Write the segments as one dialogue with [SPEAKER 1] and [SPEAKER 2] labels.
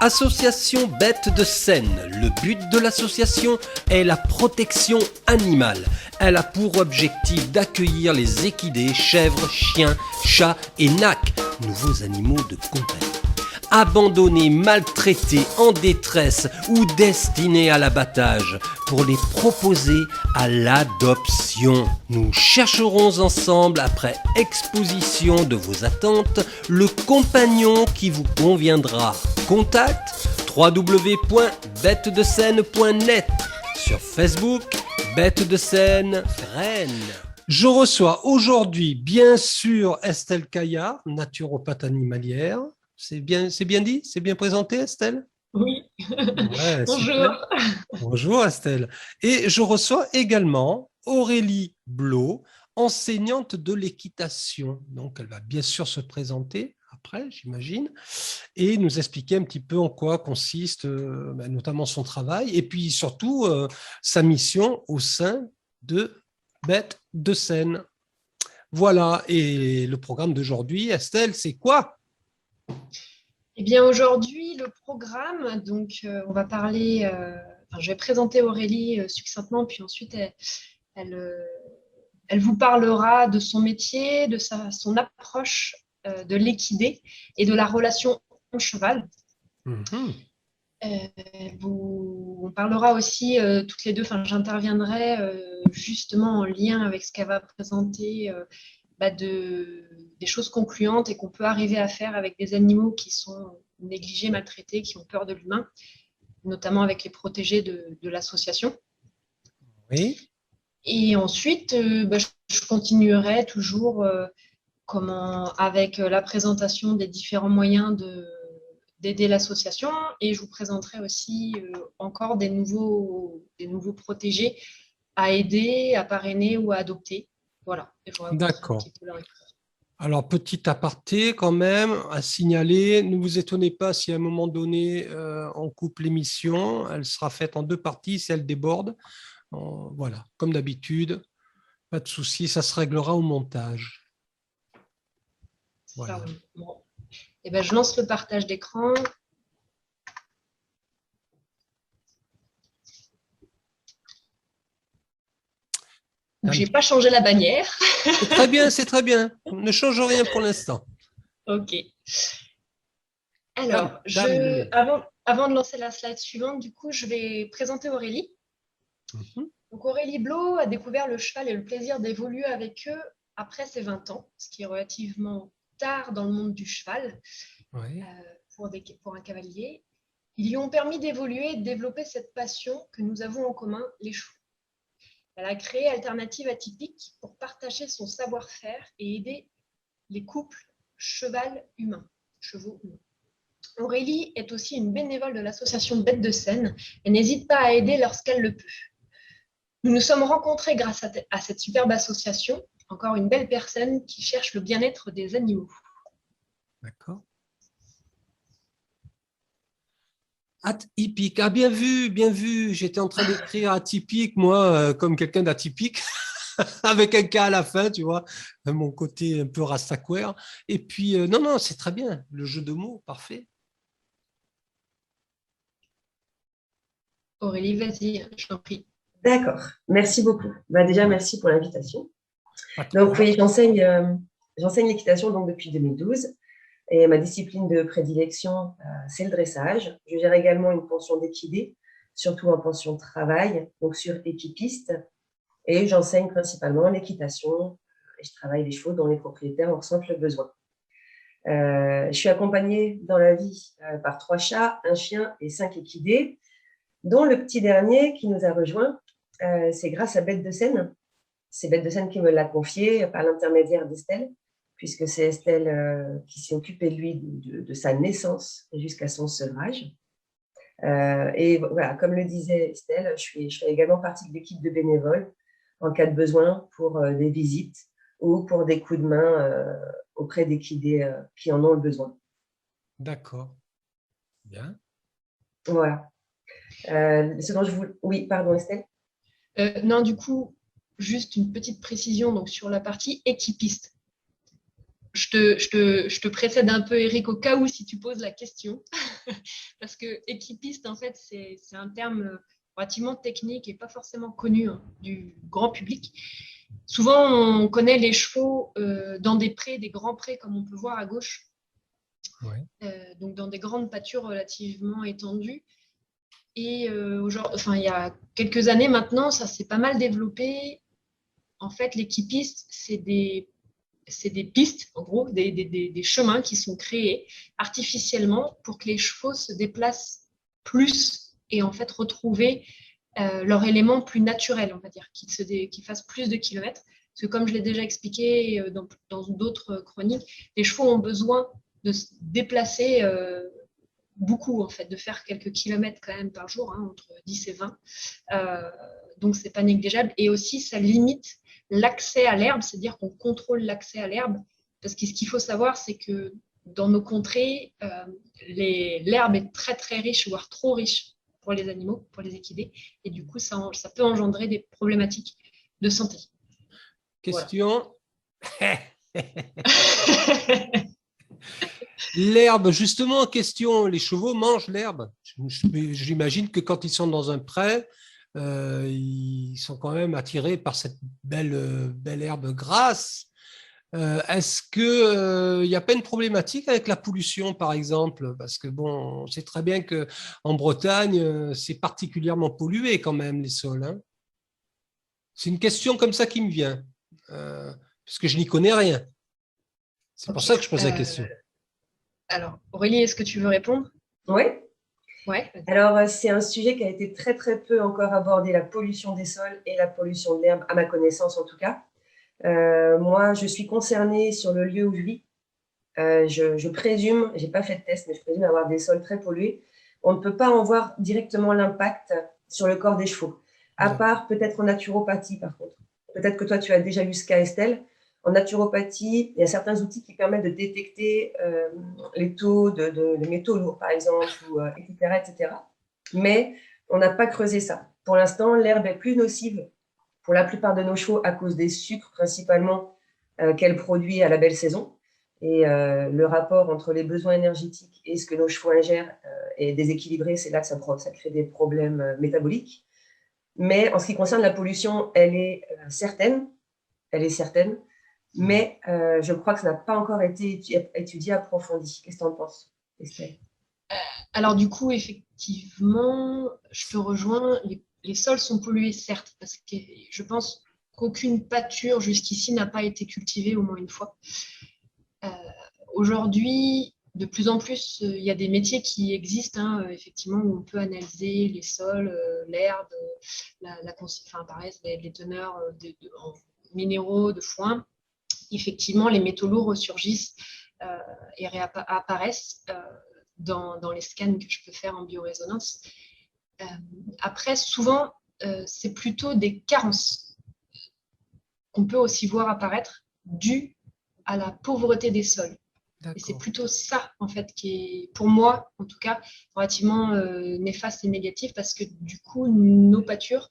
[SPEAKER 1] Association Bête de Seine. Le but de l'association est la protection animale. Elle a pour objectif d'accueillir les équidés, chèvres, chiens, chats et nacs, nouveaux animaux de compagnie. Abandonnés, maltraités, en détresse ou destinés à l'abattage, pour les proposer à l'adoption. Nous chercherons ensemble, après exposition de vos attentes, le compagnon qui vous conviendra. Contact www.bêtesdeseine.net. Sur Facebook, Bête de Seine, Rennes. Je reçois aujourd'hui, bien sûr, Estelle Caillat, naturopathe animalière. C'est bien dit? C'est bien présenté, Estelle?
[SPEAKER 2] Oui.
[SPEAKER 1] Ouais,
[SPEAKER 2] Bonjour.
[SPEAKER 1] Bonjour, Estelle. Et je reçois également Aurélie Blot, enseignante de l'équitation. Donc, elle va bien sûr se présenter après, j'imagine, et nous expliquer un petit peu en quoi consiste notamment son travail et puis surtout sa mission au sein de Bête de Seine. Voilà, et le programme d'aujourd'hui, Estelle, c'est quoi?
[SPEAKER 2] Eh bien, aujourd'hui, le programme, donc, on va parler, je vais présenter Aurélie succinctement, puis ensuite, elle, euh, elle vous parlera de son métier, de son approche de l'équidé et de la relation cheval.
[SPEAKER 1] Mhm.
[SPEAKER 2] On parlera aussi toutes les deux, j'interviendrai justement en lien avec ce qu'elle va présenter des choses concluantes et qu'on peut arriver à faire avec des animaux qui sont négligés, maltraités, qui ont peur de l'humain, notamment avec les protégés de l'association.
[SPEAKER 1] Oui.
[SPEAKER 2] Et ensuite, je continuerai toujours avec la présentation des différents moyens d'aider l'association, et je vous présenterai aussi encore des nouveaux protégés à aider, à parrainer ou à adopter. Voilà.
[SPEAKER 1] D'accord. Alors, petit aparté quand même à signaler, ne vous étonnez pas si à un moment donné on coupe l'émission, elle sera faite en deux parties si elle déborde. Voilà, comme d'habitude, pas de souci, ça se réglera au montage. Voilà.
[SPEAKER 2] Bon. Et ben, je lance le partage d'écran. Je n'ai pas changé la bannière.
[SPEAKER 1] C'est très bien, c'est très bien. Ne change rien pour l'instant.
[SPEAKER 2] Ok. Alors, avant de lancer la slide suivante, du coup, je vais présenter Aurélie. Donc, Aurélie Blot a découvert le cheval et le plaisir d'évoluer avec eux après ses 20 ans, ce qui est relativement tard dans le monde du cheval pour un cavalier. Ils lui ont permis d'évoluer et de développer cette passion que nous avons en commun, les chevaux. Elle a créé Alternative Atypique pour partager son savoir-faire et aider les couples cheval-humain, chevaux humains. Aurélie est aussi une bénévole de l'association Bête de Seine et n'hésite pas à aider lorsqu'elle le peut. Nous nous sommes rencontrés grâce à cette superbe association, encore une belle personne qui cherche le bien-être des animaux.
[SPEAKER 1] D'accord. Atypique. Ah, bien vu, bien vu. J'étais en train d'écrire atypique, moi, comme quelqu'un d'atypique, avec un K à la fin, tu vois, mon côté un peu rastaquaire. Et puis, non, c'est très bien. Le jeu de mots, parfait.
[SPEAKER 2] Aurélie, vas-y, je t'en prie.
[SPEAKER 3] D'accord, merci beaucoup. Déjà, merci pour l'invitation. Donc, oui, j'enseigne l'équitation donc, depuis 2012 et ma discipline de prédilection, c'est le dressage. Je gère également une pension d'équidé, surtout en pension de travail, donc sur équipiste, et j'enseigne principalement l'équitation et je travaille les chevaux dont les propriétaires en ressentent le besoin. Je suis accompagnée dans la vie par 3 chats, un chien et 5 équidés, dont le petit dernier qui nous a rejoints, c'est grâce à Bête de Seine. C'est Bête de Seine qui me l'a confié par l'intermédiaire d'Estelle, puisque c'est Estelle qui s'est occupée de lui de sa naissance jusqu'à son sevrage. Et voilà, comme le disait Estelle, je fais également partie de l'équipe de bénévoles en cas de besoin pour des visites ou pour des coups de main auprès d'équidés qui en ont le besoin.
[SPEAKER 1] D'accord. Bien.
[SPEAKER 3] Voilà. Oui, pardon, Estelle.
[SPEAKER 2] Non, du coup, juste une petite précision donc, sur la partie équipiste. je te précède un peu, Eric, au cas où si tu poses la question. Parce que équipiste, en fait, c'est un terme relativement technique et pas forcément connu du grand public. Souvent, on connaît les chevaux dans des prés, des grands prés, comme on peut voir à gauche.
[SPEAKER 1] Ouais.
[SPEAKER 2] Donc dans des grandes pâtures relativement étendues. Et il y a quelques années maintenant, ça s'est pas mal développé. En fait, l'équipiste, c'est des pistes, en gros, des chemins qui sont créés artificiellement pour que les chevaux se déplacent plus et en fait retrouver leur élément plus naturel, on va dire, qu'ils fassent plus de kilomètres. Parce que comme je l'ai déjà expliqué dans d'autres chroniques, les chevaux ont besoin de se déplacer beaucoup, en fait, de faire quelques kilomètres quand même par jour, entre 10 et 20. Donc, c'est pas négligeable. Et aussi, ça limite l'accès à l'herbe, c'est-à-dire qu'on contrôle l'accès à l'herbe. Parce que ce qu'il faut savoir, c'est que dans nos contrées, l'herbe est très, très riche, voire trop riche pour les animaux, pour les équidés. Et du coup, ça peut engendrer des problématiques de santé.
[SPEAKER 1] Question. Voilà. L'herbe, justement, question, les chevaux mangent l'herbe. J'imagine que quand ils sont dans un pré, ils sont quand même attirés par cette belle herbe grasse. Est-ce qu'il n'y a pas une problématique avec la pollution, par exemple? Parce que bon, on sait très bien qu'en Bretagne, c'est particulièrement pollué quand même, les sols. Hein. C'est une question comme ça qui me vient, parce que je n'y connais rien. C'est pour ça que je pose la question.
[SPEAKER 2] Alors, Aurélie, est-ce que tu veux répondre?
[SPEAKER 3] Oui.
[SPEAKER 2] Ouais.
[SPEAKER 3] Alors, c'est un sujet qui a été très, très peu encore abordé, la pollution des sols et la pollution de l'herbe, à ma connaissance en tout cas. Moi, je suis concernée sur le lieu où je vis. Je présume, je n'ai pas fait de test, mais je présume avoir des sols très pollués. On ne peut pas en voir directement l'impact sur le corps des chevaux, à part peut-être en naturopathie par contre. Peut-être que toi, tu as déjà vu ce cas, Estelle. En naturopathie, il y a certains outils qui permettent de détecter les taux de métaux lourds, par exemple, etc., etc. Mais on n'a pas creusé ça. Pour l'instant, l'herbe est plus nocive pour la plupart de nos chevaux à cause des sucres principalement qu'elle produit à la belle saison. Et le rapport entre les besoins énergétiques et ce que nos chevaux ingèrent est déséquilibré. C'est là que ça crée des problèmes métaboliques. Mais en ce qui concerne la pollution, elle est certaine. Mais je crois que ça n'a pas encore été étudié approfondi. Qu'est-ce que tu en penses, Estelle?
[SPEAKER 2] Alors du coup, effectivement, je te rejoins. Les sols sont pollués, certes, parce que je pense qu'aucune pâture jusqu'ici n'a pas été cultivée au moins une fois. Aujourd'hui, de plus en plus, il y a des métiers qui existent, effectivement, où on peut analyser les sols, l'herbe, les teneurs en minéraux, de foin. Effectivement, les métaux lourds ressurgissent et réapparaissent dans les scans que je peux faire en biorésonance. Après, souvent, c'est plutôt des carences qu'on peut aussi voir apparaître dues à la pauvreté des sols. Et c'est plutôt ça, en fait, qui est, pour moi, en tout cas, relativement néfaste et négatif, parce que du coup, nos pâtures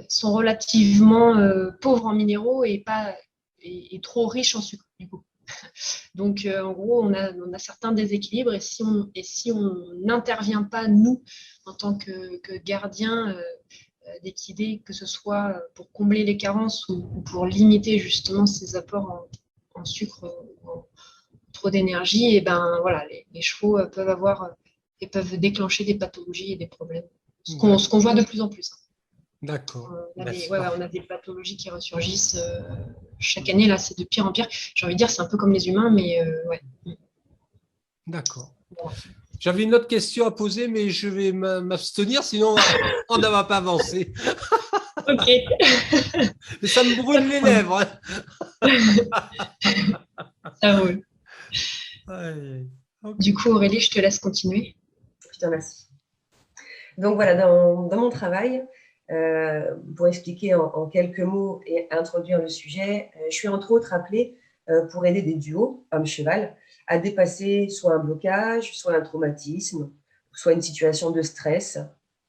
[SPEAKER 2] sont relativement pauvres en minéraux et trop riches en sucre, du coup. Donc, en gros, on a certains déséquilibres et si on n'intervient pas, nous, en tant que gardiens d'équidés, que ce soit pour combler les carences ou pour limiter justement ces apports en sucre ou en trop d'énergie, et ben voilà, les chevaux peuvent avoir et peuvent déclencher des pathologies et des problèmes. Ce qu'on voit de plus en plus.
[SPEAKER 1] D'accord.
[SPEAKER 2] On a des pathologies qui ressurgissent chaque année, là, c'est de pire en pire. J'ai envie de dire, c'est un peu comme les humains, mais ouais.
[SPEAKER 1] D'accord. Bon. J'avais une autre question à poser, mais je vais m'abstenir, sinon on ne va pas avancer.
[SPEAKER 2] Ok.
[SPEAKER 1] Mais ça me brûle les lèvres.
[SPEAKER 2] Ça roule.
[SPEAKER 1] Ouais. Okay.
[SPEAKER 2] Du coup, Aurélie, je te laisse continuer.
[SPEAKER 3] Je te remercie. Donc voilà, dans mon travail, pour expliquer en quelques mots et introduire le sujet, je suis entre autres appelée pour aider des duos, homme-cheval, à dépasser soit un blocage, soit un traumatisme, soit une situation de stress,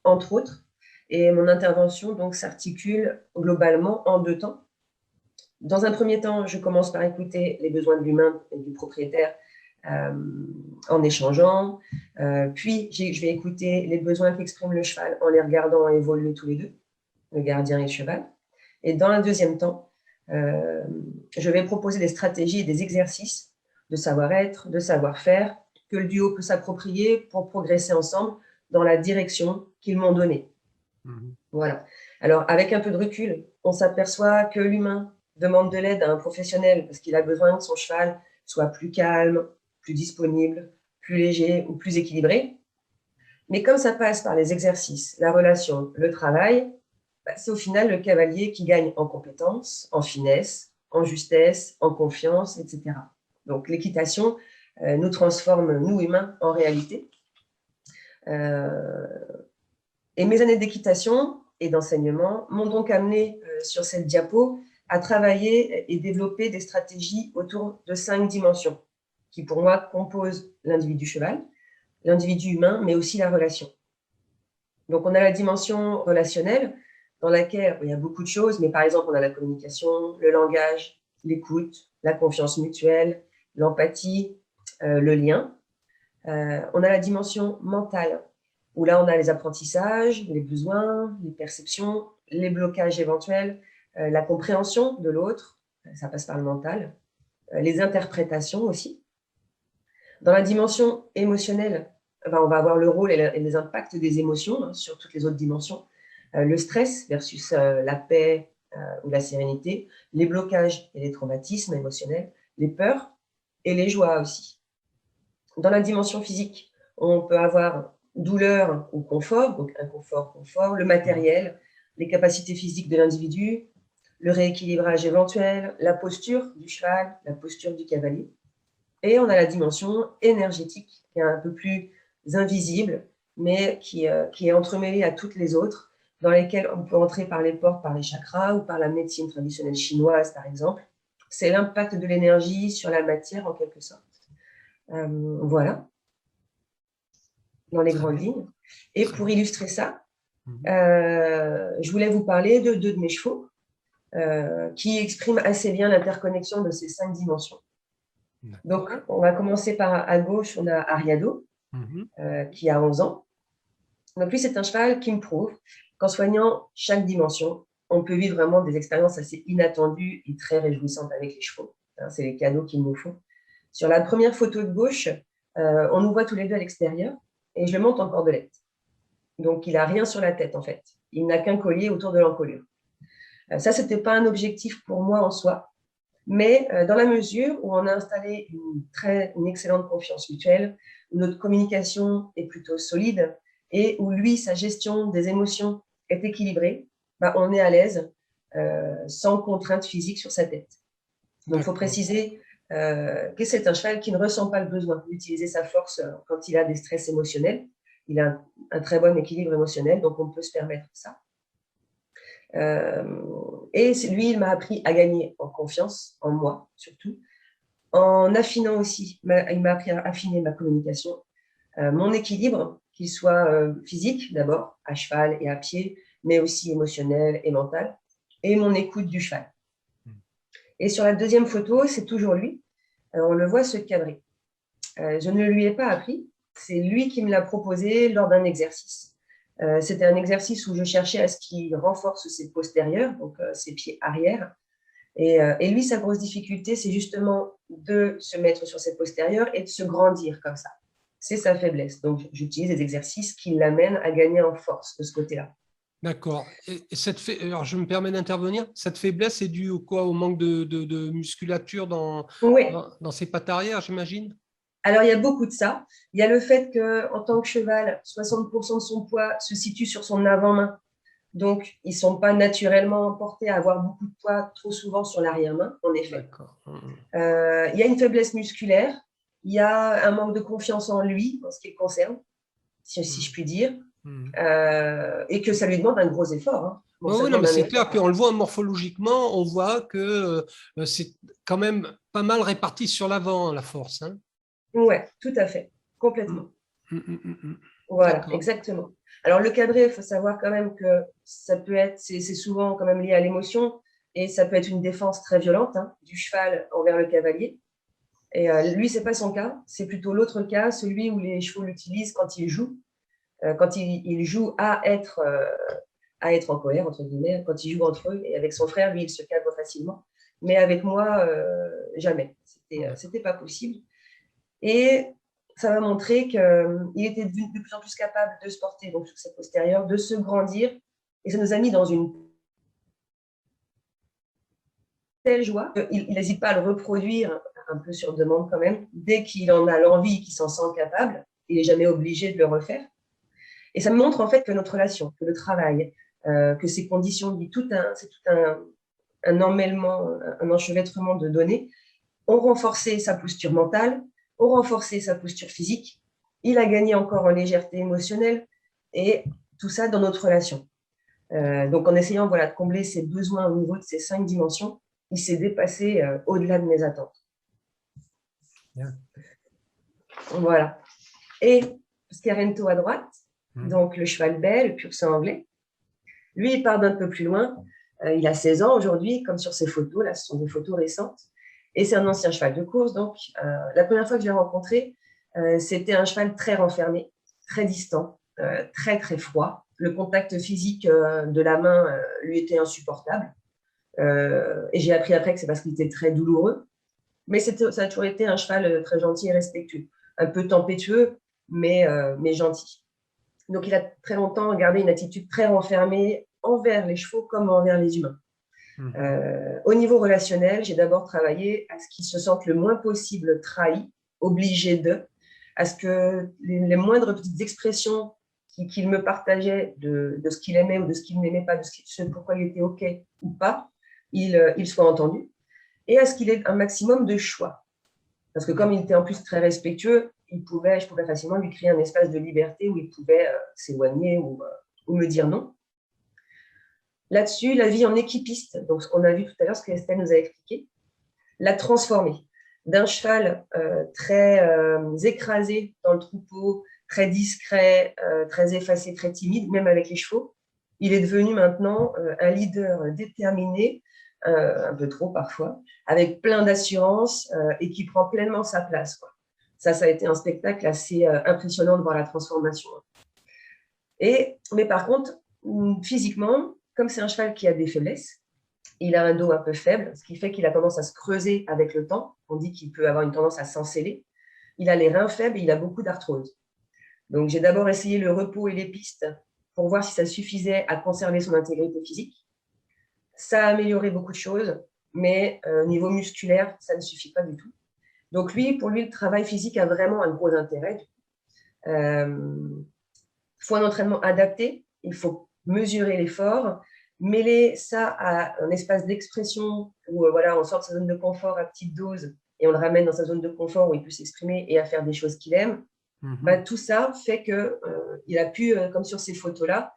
[SPEAKER 3] entre autres. Et mon intervention donc s'articule globalement en 2 temps. Dans un premier temps, je commence par écouter les besoins de l'humain et du propriétaire en échangeant. Puis, je vais écouter les besoins qu'exprime le cheval en les regardant évoluer tous les deux, le gardien et le cheval. Et dans un deuxième temps, je vais proposer des stratégies et des exercices de savoir-être, de savoir-faire que le duo peut s'approprier pour progresser ensemble dans la direction qu'ils m'ont donnée. Voilà. Alors, avec un peu de recul, on s'aperçoit que l'humain demande de l'aide à un professionnel parce qu'il a besoin que son cheval soit plus calme, plus disponible, plus léger ou plus équilibré. Mais comme ça passe par les exercices, la relation, le travail, c'est au final le cavalier qui gagne en compétences, en finesse, en justesse, en confiance, etc. Donc, l'équitation nous transforme, nous humains, en réalité. Et mes années d'équitation et d'enseignement m'ont donc amené sur cette diapo à travailler et développer des stratégies autour de 5 dimensions qui, pour moi, composent l'individu cheval, l'individu humain, mais aussi la relation. Donc, on a la dimension relationnelle dans laquelle il y a beaucoup de choses, mais par exemple, on a la communication, le langage, l'écoute, la confiance mutuelle, l'empathie, le lien. On a la dimension mentale, où là, on a les apprentissages, les besoins, les perceptions, les blocages éventuels, la compréhension de l'autre, ça passe par le mental, les interprétations aussi. Dans la dimension émotionnelle, on va avoir le rôle et les impacts des émotions sur toutes les autres dimensions. Le stress versus la paix ou la sérénité, les blocages et les traumatismes émotionnels, les peurs et les joies aussi. Dans la dimension physique, on peut avoir douleur ou confort, donc inconfort, confort, le matériel, les capacités physiques de l'individu, le rééquilibrage éventuel, la posture du cheval, la posture du cavalier. Et on a la dimension énergétique, qui est un peu plus invisible, mais qui est entremêlée à toutes les autres, dans lesquelles on peut entrer par les portes, par les chakras ou par la médecine traditionnelle chinoise, par exemple. C'est l'impact de l'énergie sur la matière, en quelque sorte. Voilà, dans les grandes lignes. Et pour illustrer ça, je voulais vous parler de 2 de mes chevaux qui expriment assez bien l'interconnexion de ces 5 dimensions. Donc, on va commencer par, à gauche, on a Ariado, qui a 11 ans. Donc, lui, c'est un cheval qui me prouve qu'en soignant chaque dimension, on peut vivre vraiment des expériences assez inattendues et très réjouissantes avec les chevaux. C'est les cadeaux qu'ils nous font. Sur la première photo de gauche, on nous voit tous les deux à l'extérieur et je le monte en cordelette. Donc, il n'a rien sur la tête, en fait. Il n'a qu'un collier autour de l'encolure. Ça, ce n'était pas un objectif pour moi en soi, mais dans la mesure où on a installé une excellente confiance mutuelle, où notre communication est plutôt solide et où lui, sa gestion des émotions est équilibrée, on est à l'aise sans contrainte physique sur sa tête. Donc, il faut préciser que c'est un cheval qui ne ressent pas le besoin d'utiliser sa force quand il a des stress émotionnels. Il a un très bon équilibre émotionnel, donc on peut se permettre ça. Et lui, il m'a appris à gagner en confiance, en moi surtout, en affinant aussi, il m'a appris à affiner ma communication, mon équilibre, qu'il soit physique d'abord, à cheval et à pied, mais aussi émotionnel et mental, et mon écoute du cheval. Et sur la deuxième photo, c'est toujours lui, on le voit se cadrer. Je ne lui ai pas appris, c'est lui qui me l'a proposé lors d'un exercice. C'était un exercice où je cherchais à ce qu'il renforce ses postérieurs, donc ses pieds arrière. Et lui, sa grosse difficulté, c'est justement de se mettre sur ses postérieurs et de se grandir comme ça. C'est sa faiblesse. Donc, j'utilise des exercices qui l'amènent à gagner en force de ce côté-là.
[SPEAKER 1] D'accord. Alors, je me permets d'intervenir. Cette faiblesse est due au manque de musculature dans ses pattes arrière, j'imagine?
[SPEAKER 3] Alors, il y a beaucoup de ça. Il y a le fait qu'en tant que cheval, 60% de son poids se situe sur son avant-main. Donc, ils ne sont pas naturellement portés à avoir beaucoup de poids trop souvent sur l'arrière-main, en effet. Il y a une faiblesse musculaire. Il y a un manque de confiance en lui, en ce qui le concerne, si je puis dire. Et que ça lui demande un gros effort.
[SPEAKER 1] Oui, mais c'est clair qu'on le voit morphologiquement, on voit que c'est quand même pas mal réparti sur l'avant, la force.
[SPEAKER 3] Oui, tout à fait, complètement. Voilà, exactement. Alors, le cadré, il faut savoir quand même que ça peut être, c'est souvent quand même lié à l'émotion. et ça peut être une défense très violente hein, du cheval envers le cavalier. Et lui, ce n'est pas son cas, c'est plutôt l'autre cas, celui où les chevaux l'utilisent quand ils jouent, quand ils jouent à être en colère, entre guillemets, quand ils jouent entre eux. Et avec son frère, lui, il se calme facilement. Mais avec moi, jamais. C'était pas possible. Et ça m'a montré qu'il était de plus en plus capable de se porter donc, sur ses postérieurs, de se grandir. Et ça nous a mis dans une telle joie qu'il n'hésite pas à le reproduire un peu sur demande quand même. Dès qu'il en a l'envie, qu'il s'en sent capable, il n'est jamais obligé de le refaire. Et ça me montre en fait que notre relation, que le travail, que ces conditions de vie, c'est tout un emmêlement, un enchevêtrement de données, ont renforcé sa posture mentale, ont renforcé sa posture physique. Il a gagné encore en légèreté émotionnelle et tout ça dans notre relation. Donc en essayant de combler ses besoins au niveau de ces 5 dimensions, il s'est dépassé au-delà de mes attentes. Yeah. Voilà. Et Scarento à droite, donc le cheval belge, le pur sang anglais, lui, il part d'un peu plus loin. Il a 16 ans aujourd'hui, comme sur ses photos. Là, ce sont des photos récentes. Et c'est un ancien cheval de course. Donc, la première fois que je l'ai rencontré, c'était un cheval très renfermé, très distant, très, très froid. Le contact physique de la main lui était insupportable. Et j'ai appris après que c'est parce qu'il était très douloureux. Mais ça a toujours été un cheval très gentil et respectueux. Un peu tempétueux, mais gentil. Donc, il a très longtemps gardé une attitude très renfermée envers les chevaux comme envers les humains. Au niveau relationnel, j'ai d'abord travaillé à ce qu'ils se sentent le moins possible trahis, obligés d'eux, à ce que les moindres petites expressions qu'il me partageait de ce qu'il aimait ou de ce qu'il n'aimait pas, de ce pourquoi il était OK ou pas, il soit entendu, et à ce qu'il ait un maximum de choix. Parce que comme il était en plus très respectueux, je pouvais facilement lui créer un espace de liberté où il pouvait s'éloigner ou me dire non. Là-dessus, la vie en équipiste, donc ce qu'on a vu tout à l'heure, ce qu'Estelle nous a expliqué, l'a transformé d'un cheval très écrasé dans le troupeau, très discret, très effacé, très timide, même avec les chevaux. Il est devenu maintenant un leader déterminé, un peu trop parfois, avec plein d'assurance et qui prend pleinement sa place, quoi. Ça a été un spectacle assez impressionnant de voir la transformation. Mais par contre, physiquement, comme c'est un cheval qui a des faiblesses, il a un dos un peu faible, ce qui fait qu'il a tendance à se creuser avec le temps. On dit qu'il peut avoir une tendance à s'enceller. Il a les reins faibles et il a beaucoup d'arthrose. Donc, j'ai d'abord essayé le repos et les pistes pour voir si ça suffisait à conserver son intégrité physique. Ça a amélioré beaucoup de choses, mais au niveau musculaire, ça ne suffit pas du tout. Donc, pour lui, le travail physique a vraiment un gros intérêt. Il faut un entraînement adapté, il faut mesurer l'effort, mêler ça à un espace d'expression où on sort de sa zone de confort à petite dose et on le ramène dans sa zone de confort où il peut s'exprimer et à faire des choses qu'il aime. Tout ça fait qu'il a pu, comme sur ces photos-là,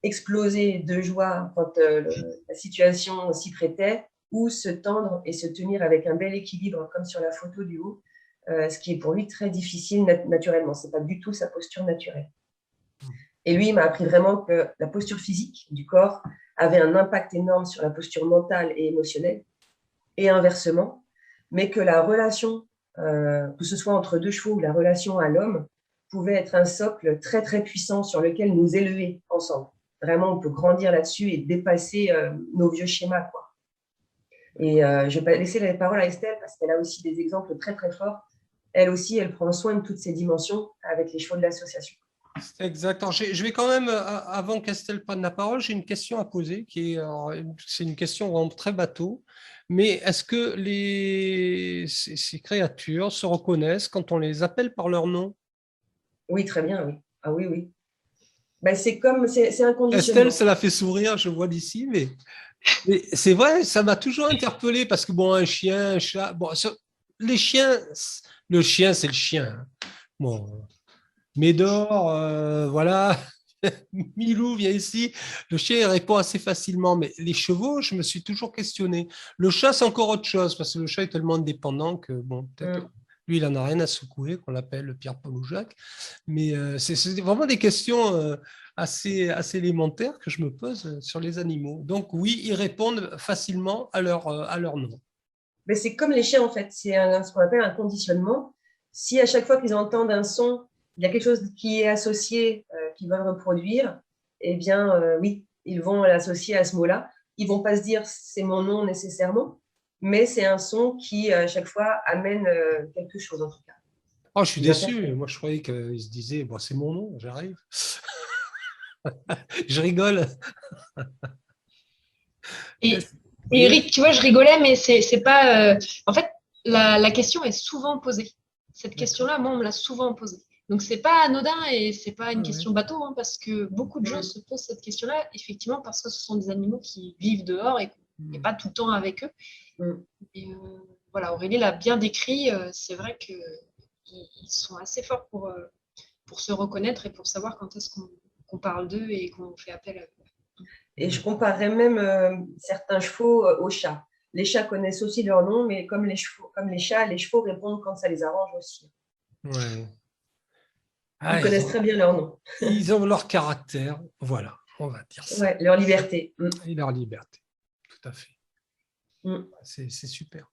[SPEAKER 3] exploser de joie quand la situation s'y prêtait, ou se tendre et se tenir avec un bel équilibre, comme sur la photo du haut, ce qui est pour lui très difficile naturellement. Ce n'est pas du tout sa posture naturelle. Et lui, il m'a appris vraiment que la posture physique du corps avait un impact énorme sur la posture mentale et émotionnelle, et inversement, mais que la relation, que ce soit entre deux chevaux ou la relation à l'homme, pouvait être un socle très, très puissant sur lequel nous élever ensemble. Vraiment, on peut grandir là-dessus et dépasser nos vieux schémas, quoi. Et je vais laisser la parole à Estelle parce qu'elle a aussi des exemples très, très forts. Elle aussi, elle prend soin de toutes ces dimensions avec les chevaux de l'association.
[SPEAKER 1] Exactement. Je vais quand même, avant qu'Estelle prenne la parole, j'ai une question à poser, c'est une question vraiment très bateau. Mais est-ce que ces créatures se reconnaissent quand on les appelle par leur nom?
[SPEAKER 3] Oui, très bien, oui. Ah oui, oui. C'est un conditionnement.
[SPEAKER 1] Estelle, ça l'a fait sourire, je vois d'ici, mais c'est vrai, ça m'a toujours interpellé parce que un chien, un chat, les chiens, le chien, c'est le chien. Bon, Médor, voilà, Milou vient ici, le chien il répond assez facilement, mais les chevaux, je me suis toujours questionné. Le chat, c'est encore autre chose parce que le chat est tellement indépendant que peut-être Lui, il n'en a rien à secouer, qu'on l'appelle Pierre-Paul ou Jacques. Mais c'est vraiment des questions assez élémentaires que je me pose sur les animaux. Donc oui, ils répondent facilement à leur nom.
[SPEAKER 3] Mais c'est comme les chiens, en fait. C'est ce qu'on appelle un conditionnement. Si à chaque fois qu'ils entendent un son, il y a quelque chose qui est associé, qu'ils veulent reproduire, eh bien, oui, ils vont l'associer à ce mot-là. Ils ne vont pas se dire c'est mon nom nécessairement, mais c'est un son qui, à chaque fois, amène quelque chose, en tout cas.
[SPEAKER 1] Oh, je suis déçu. Moi, je croyais qu'ils se disaient bon, c'est mon nom, j'arrive. Je rigole.
[SPEAKER 2] Et Eric, tu vois, je rigolais, mais c'est pas. En fait, la question est souvent posée. Cette question-là, moi, on me l'a souvent posée. Donc, c'est pas anodin et c'est pas une question bateau, hein, parce que beaucoup de gens se posent cette question-là, effectivement, parce que ce sont des animaux qui vivent dehors et qu'on n'est pas tout le temps avec eux. Et voilà, Aurélie l'a bien décrit. C'est vrai qu'ils sont assez forts pour se reconnaître et pour savoir quand est-ce qu'on parle d'eux et qu'on fait appel à eux.
[SPEAKER 3] Et je comparerais même certains chevaux aux chats. Les chats connaissent aussi leur nom, mais comme les chats, les chevaux répondent quand ça les arrange aussi.
[SPEAKER 1] Ouais.
[SPEAKER 3] Ils connaissent très bien leur nom.
[SPEAKER 1] Ils ont leur caractère, voilà, on va dire ça.
[SPEAKER 3] Ouais, leur liberté.
[SPEAKER 1] Et leur liberté, tout à fait. C'est super.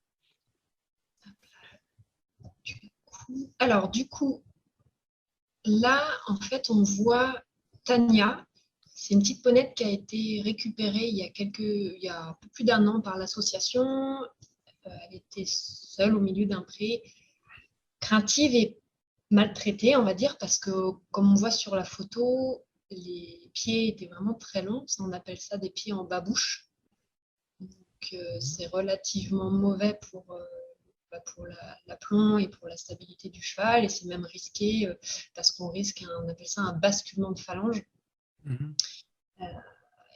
[SPEAKER 2] Alors, du coup, là, en fait, on voit Tania. C'est une petite ponette qui a été récupérée il y a un peu plus d'un an par l'association. Elle était seule au milieu d'un pré, craintive et maltraitée, on va dire, parce que comme on voit sur la photo, les pieds étaient vraiment très longs. On appelle ça des pieds en babouche. Donc, c'est relativement mauvais pour l'aplomb et pour la stabilité du cheval. Et c'est même risqué parce qu'on risque, on appelle ça un basculement de phalange.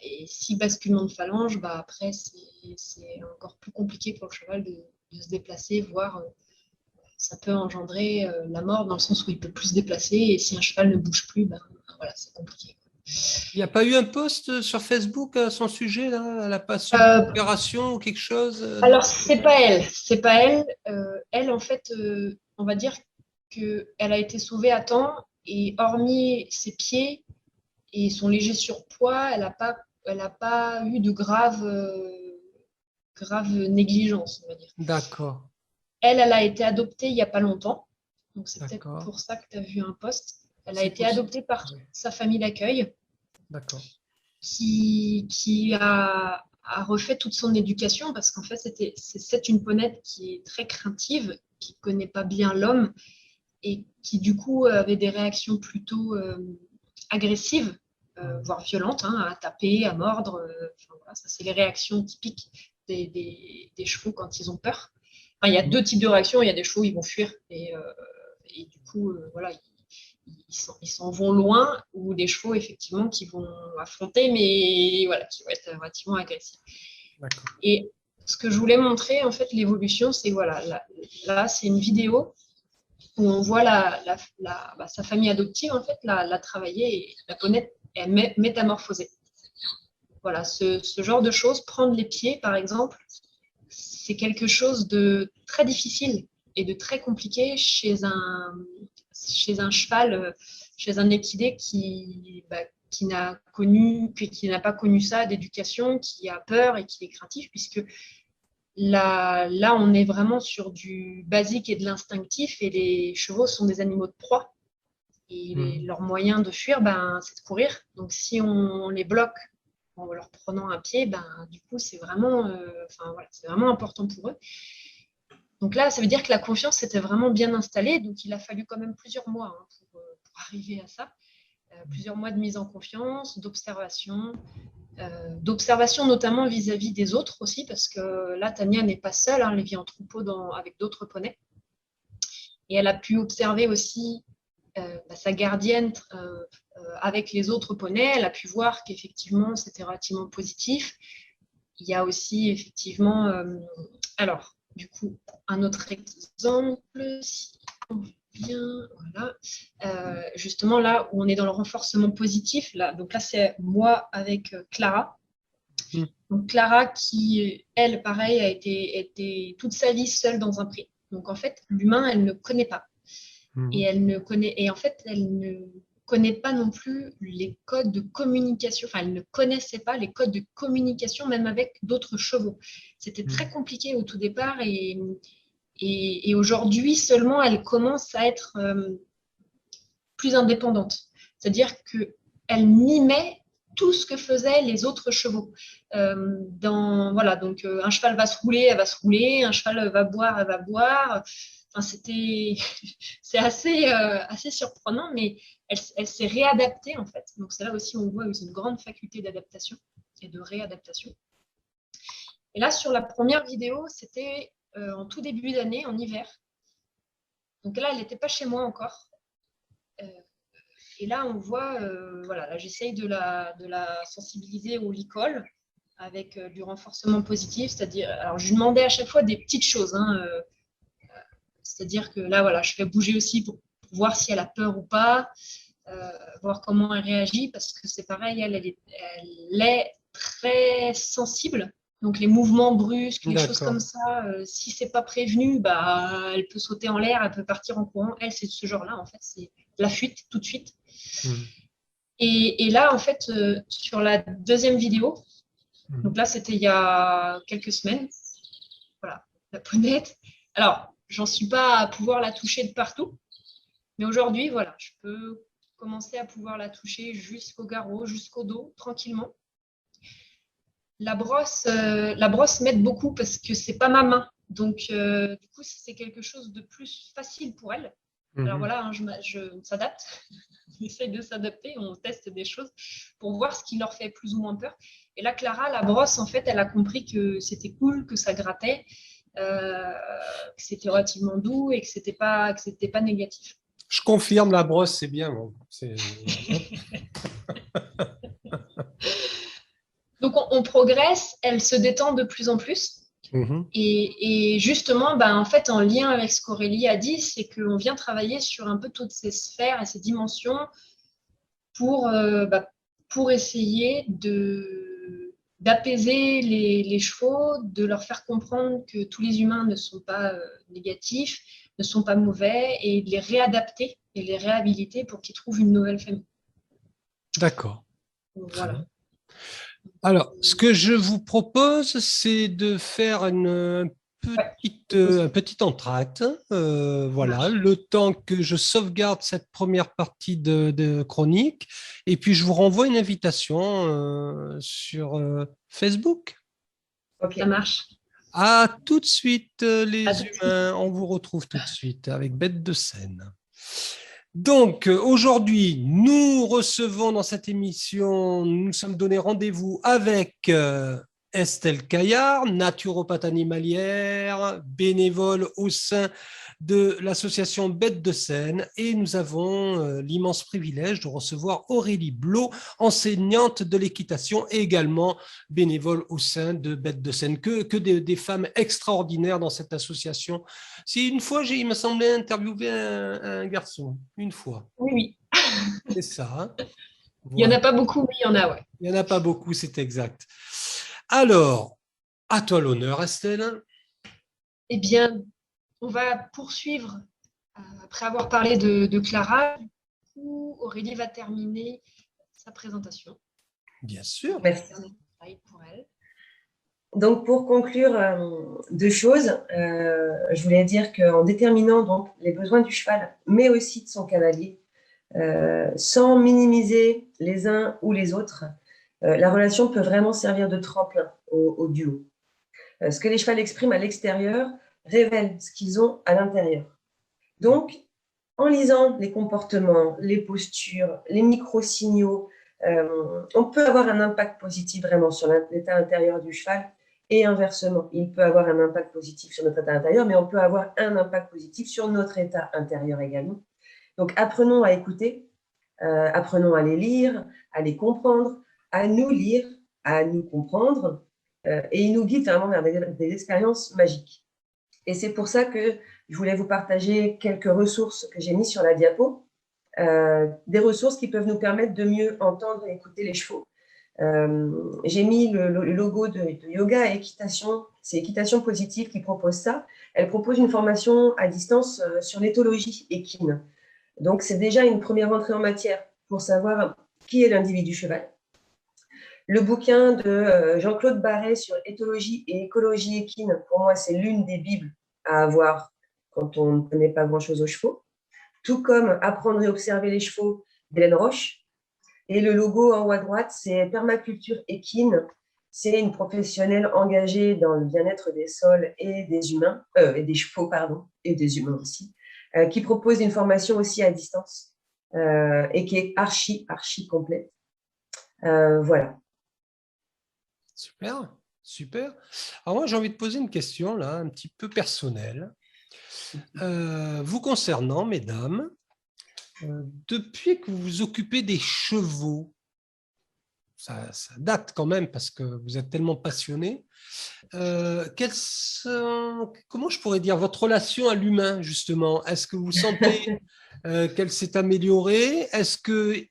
[SPEAKER 2] Et si basculement de phalange, après, c'est encore plus compliqué pour le cheval de se déplacer, voire ça peut engendrer la mort dans le sens où il ne peut plus se déplacer. Et si un cheval ne bouge plus, voilà, c'est compliqué.
[SPEAKER 1] Il n'y a pas eu un post sur Facebook à son sujet, là? Elle n'a pas su opération ou quelque chose?
[SPEAKER 2] Alors, c'est pas elle. C'est pas elle. Elle, en fait, on va dire qu'elle a été sauvée à temps et hormis ses pieds et son léger surpoids, elle n'a pas eu de grave négligence, on va dire.
[SPEAKER 1] D'accord.
[SPEAKER 2] Elle a été adoptée il n'y a pas longtemps. Donc, c'est peut-être pour ça que tu as vu un post. Elle a été adoptée par sa famille d'accueil.
[SPEAKER 1] D'accord.
[SPEAKER 2] Qui a refait toute son éducation parce qu'en fait, c'est une ponette qui est très craintive, qui ne connaît pas bien l'homme et qui, du coup, avait des réactions plutôt agressives, voire violentes, à taper, à mordre. Voilà, ça, c'est les réactions typiques des chevaux quand ils ont peur. Enfin, il y a deux types de réactions. Il y a des chevaux, ils vont fuir et du coup, voilà, ils s'en vont loin, ou des chevaux, effectivement, qui vont affronter, mais voilà, qui vont être relativement agressifs. Et ce que je voulais montrer, en fait, l'évolution, c'est voilà, là c'est une vidéo où on voit sa famille adoptive, en fait, la travailler et la ponette est métamorphosée. Voilà, ce genre de choses, prendre les pieds, par exemple, c'est quelque chose de très difficile et de très compliqué chez un cheval, chez un équidé qui n'a pas connu ça d'éducation, qui a peur et qui est craintif, puisque là, on est vraiment sur du basique et de l'instinctif, et les chevaux sont des animaux de proie. Et leur moyen de fuir, c'est de courir. Donc, si on les bloque en leur prenant un pied, du coup, c'est vraiment, c'est vraiment important pour eux. Donc là, ça veut dire que la confiance était vraiment bien installée. Donc, il a fallu quand même plusieurs mois pour arriver à ça. Plusieurs mois de mise en confiance, d'observation notamment vis-à-vis des autres aussi, parce que là, Tania n'est pas seule, elle vit en troupeau avec d'autres poneys. Et elle a pu observer aussi sa gardienne avec les autres poneys. Elle a pu voir qu'effectivement, c'était relativement positif. Il y a aussi effectivement... alors, du coup, un autre exemple, si on vient, voilà. Justement, là où on est dans le renforcement positif, là, donc là, c'est moi avec Clara. Donc Clara qui, elle, pareil, a été toute sa vie seule dans un pré. Donc en fait, l'humain, elle ne connaît pas. Et elle ne connaît, et en fait, elle ne connaît pas non plus les codes de communication. Enfin, elle ne connaissait pas les codes de communication, même avec d'autres chevaux. C'était très compliqué au tout départ, et aujourd'hui seulement, elle commence à être plus indépendante. C'est-à-dire qu'elle mimait tout ce que faisaient les autres chevaux. Voilà, donc un cheval va se rouler, elle va se rouler, un cheval va boire, elle va boire. Enfin, c'est assez surprenant, mais elle s'est réadaptée en fait. Donc c'est là aussi où on voit une grande faculté d'adaptation et de réadaptation. Et là, sur la première vidéo, c'était en tout début d'année, en hiver. Donc là, elle n'était pas chez moi encore. Et là, on voit, voilà, là, j'essaye de la sensibiliser au licol avec du renforcement positif, c'est-à-dire, alors je lui demandais à chaque fois des petites choses, hein, c'est-à-dire que là, voilà, je fais bouger aussi pour voir si elle a peur ou pas, voir comment elle réagit, parce que c'est pareil, elle est très sensible. Donc les mouvements brusques, les choses comme ça, si c'est pas prévenu, bah, elle peut sauter en l'air, elle peut partir en courant. Elle, c'est de ce genre-là, en fait, c'est la fuite tout de suite. Et là, en fait, sur la deuxième vidéo, donc là, c'était il y a quelques semaines, voilà, la ponette. Alors, j'en suis pas à pouvoir la toucher de partout, mais aujourd'hui, voilà, je peux commencer à pouvoir la toucher jusqu'au garrot, jusqu'au dos, tranquillement. La brosse m'aide beaucoup parce que c'est pas ma main. Donc, du coup, c'est quelque chose de plus facile pour elle. Alors voilà, hein, on s'adapte. On essaye de s'adapter, on teste des choses pour voir ce qui leur fait plus ou moins peur. Et là, Clara, la brosse, en fait, elle a compris que c'était cool, que ça grattait, que c'était relativement doux et que c'était pas négatif.
[SPEAKER 1] Je confirme, la brosse, c'est bien. Bon.
[SPEAKER 2] Donc, on progresse, elle se détend de plus en plus. Et justement, en fait, en lien avec ce qu'Aurélie a dit, c'est qu'on vient travailler sur un peu toutes ces sphères et ces dimensions pour essayer d'apaiser les chevaux, de leur faire comprendre que tous les humains ne sont pas négatifs, ne sont pas mauvais, et de les réadapter et les réhabiliter pour qu'ils trouvent une nouvelle famille.
[SPEAKER 1] D'accord.
[SPEAKER 2] Voilà.
[SPEAKER 1] Alors, ce que je vous propose, c'est de faire un petit entracte. Voilà, le temps que je sauvegarde cette première partie de chronique. Et puis, je vous renvoie une invitation sur Facebook.
[SPEAKER 2] Ça marche.
[SPEAKER 1] À tout de suite, les humains. On vous retrouve tout de suite avec Bête de Scène. Donc, aujourd'hui, nous recevons dans cette émission, nous sommes donné rendez-vous avec Estelle Caillard, naturopathe animalière, bénévole au sein de l'association Bête de Scène, et nous avons l'immense privilège de recevoir Aurélie Blot, enseignante de l'équitation et également bénévole au sein de Bête de Scène. Que des femmes extraordinaires dans cette association. Si une fois, il me semblait interviewer un garçon, une fois.
[SPEAKER 2] Oui.
[SPEAKER 1] C'est ça. Hein,
[SPEAKER 2] voilà. Il n'y en a pas beaucoup, mais il y en a, ouais.
[SPEAKER 1] Il n'y en a pas beaucoup, c'est exact. Alors, à toi l'honneur, Estelle.
[SPEAKER 2] Eh bien, on va poursuivre, après avoir parlé de Clara, où Aurélie va terminer sa présentation.
[SPEAKER 1] Bien sûr.
[SPEAKER 3] Merci.
[SPEAKER 2] Pour elle.
[SPEAKER 3] Donc, pour conclure, deux choses. Je voulais dire qu'en déterminant donc, les besoins du cheval, mais aussi de son cavalier, sans minimiser les uns ou les autres, la relation peut vraiment servir de tremplin au duo. Ce que les chevaux expriment à l'extérieur révèle ce qu'ils ont à l'intérieur. Donc, en lisant les comportements, les postures, les micro-signaux, on peut avoir un impact positif vraiment sur l'état intérieur du cheval et inversement. Il peut avoir un impact positif sur notre état intérieur, mais on peut avoir un impact positif sur notre état intérieur également. Donc, apprenons à écouter, apprenons à les lire, à les comprendre, à nous lire, à nous comprendre, et il nous guide vraiment vers des expériences magiques. Et c'est pour ça que je voulais vous partager quelques ressources que j'ai mises sur la diapo, des ressources qui peuvent nous permettre de mieux entendre et écouter les chevaux. J'ai mis le logo de yoga et équitation. C'est Équitation Positive qui propose ça. Elle propose une formation à distance sur l'éthologie équine. Donc, c'est déjà une première entrée en matière pour savoir qui est l'individu cheval. Le bouquin de Jean-Claude Barret sur éthologie et écologie équine, pour moi, c'est l'une des bibles à avoir quand on ne connaît pas grand-chose aux chevaux. Tout comme Apprendre et observer les chevaux d'Hélène Roche. Et le logo en haut à droite, c'est Permaculture équine. C'est une professionnelle engagée dans le bien-être des sols et des humains, et des chevaux, pardon, et des humains aussi, qui propose une formation aussi à distance et qui est archi complète. Voilà.
[SPEAKER 1] Super, super. Alors moi, j'ai envie de poser une question là, un petit peu personnelle. Vous concernant, mesdames, depuis que vous vous occupez des chevaux, ça date quand même parce que vous êtes tellement passionnés, comment je pourrais dire votre relation à l'humain, justement? Est-ce que vous sentez qu'elle s'est améliorée? Est-ce que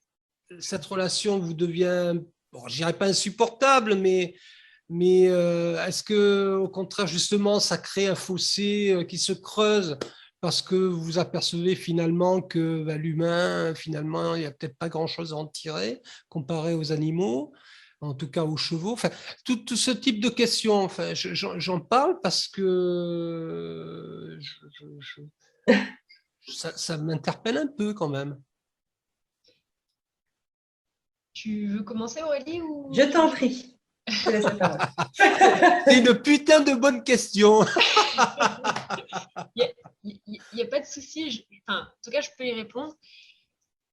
[SPEAKER 1] cette relation vous devient, bon, je dirais pas insupportable, mais est-ce que, au contraire, justement, ça crée un fossé qui se creuse parce que vous apercevez finalement que l'humain, finalement, il n'y a peut-être pas grand-chose à en tirer comparé aux animaux, en tout cas aux chevaux. Enfin, tout ce type de questions, enfin, j'en parle parce que ça m'interpelle un peu quand même.
[SPEAKER 2] Tu veux commencer, Aurélie, ou...
[SPEAKER 3] Je t'en prie. Je te laisse la parole.
[SPEAKER 1] C'est une putain de bonne question.
[SPEAKER 2] Il n'y a pas de souci. En tout cas, je peux y répondre.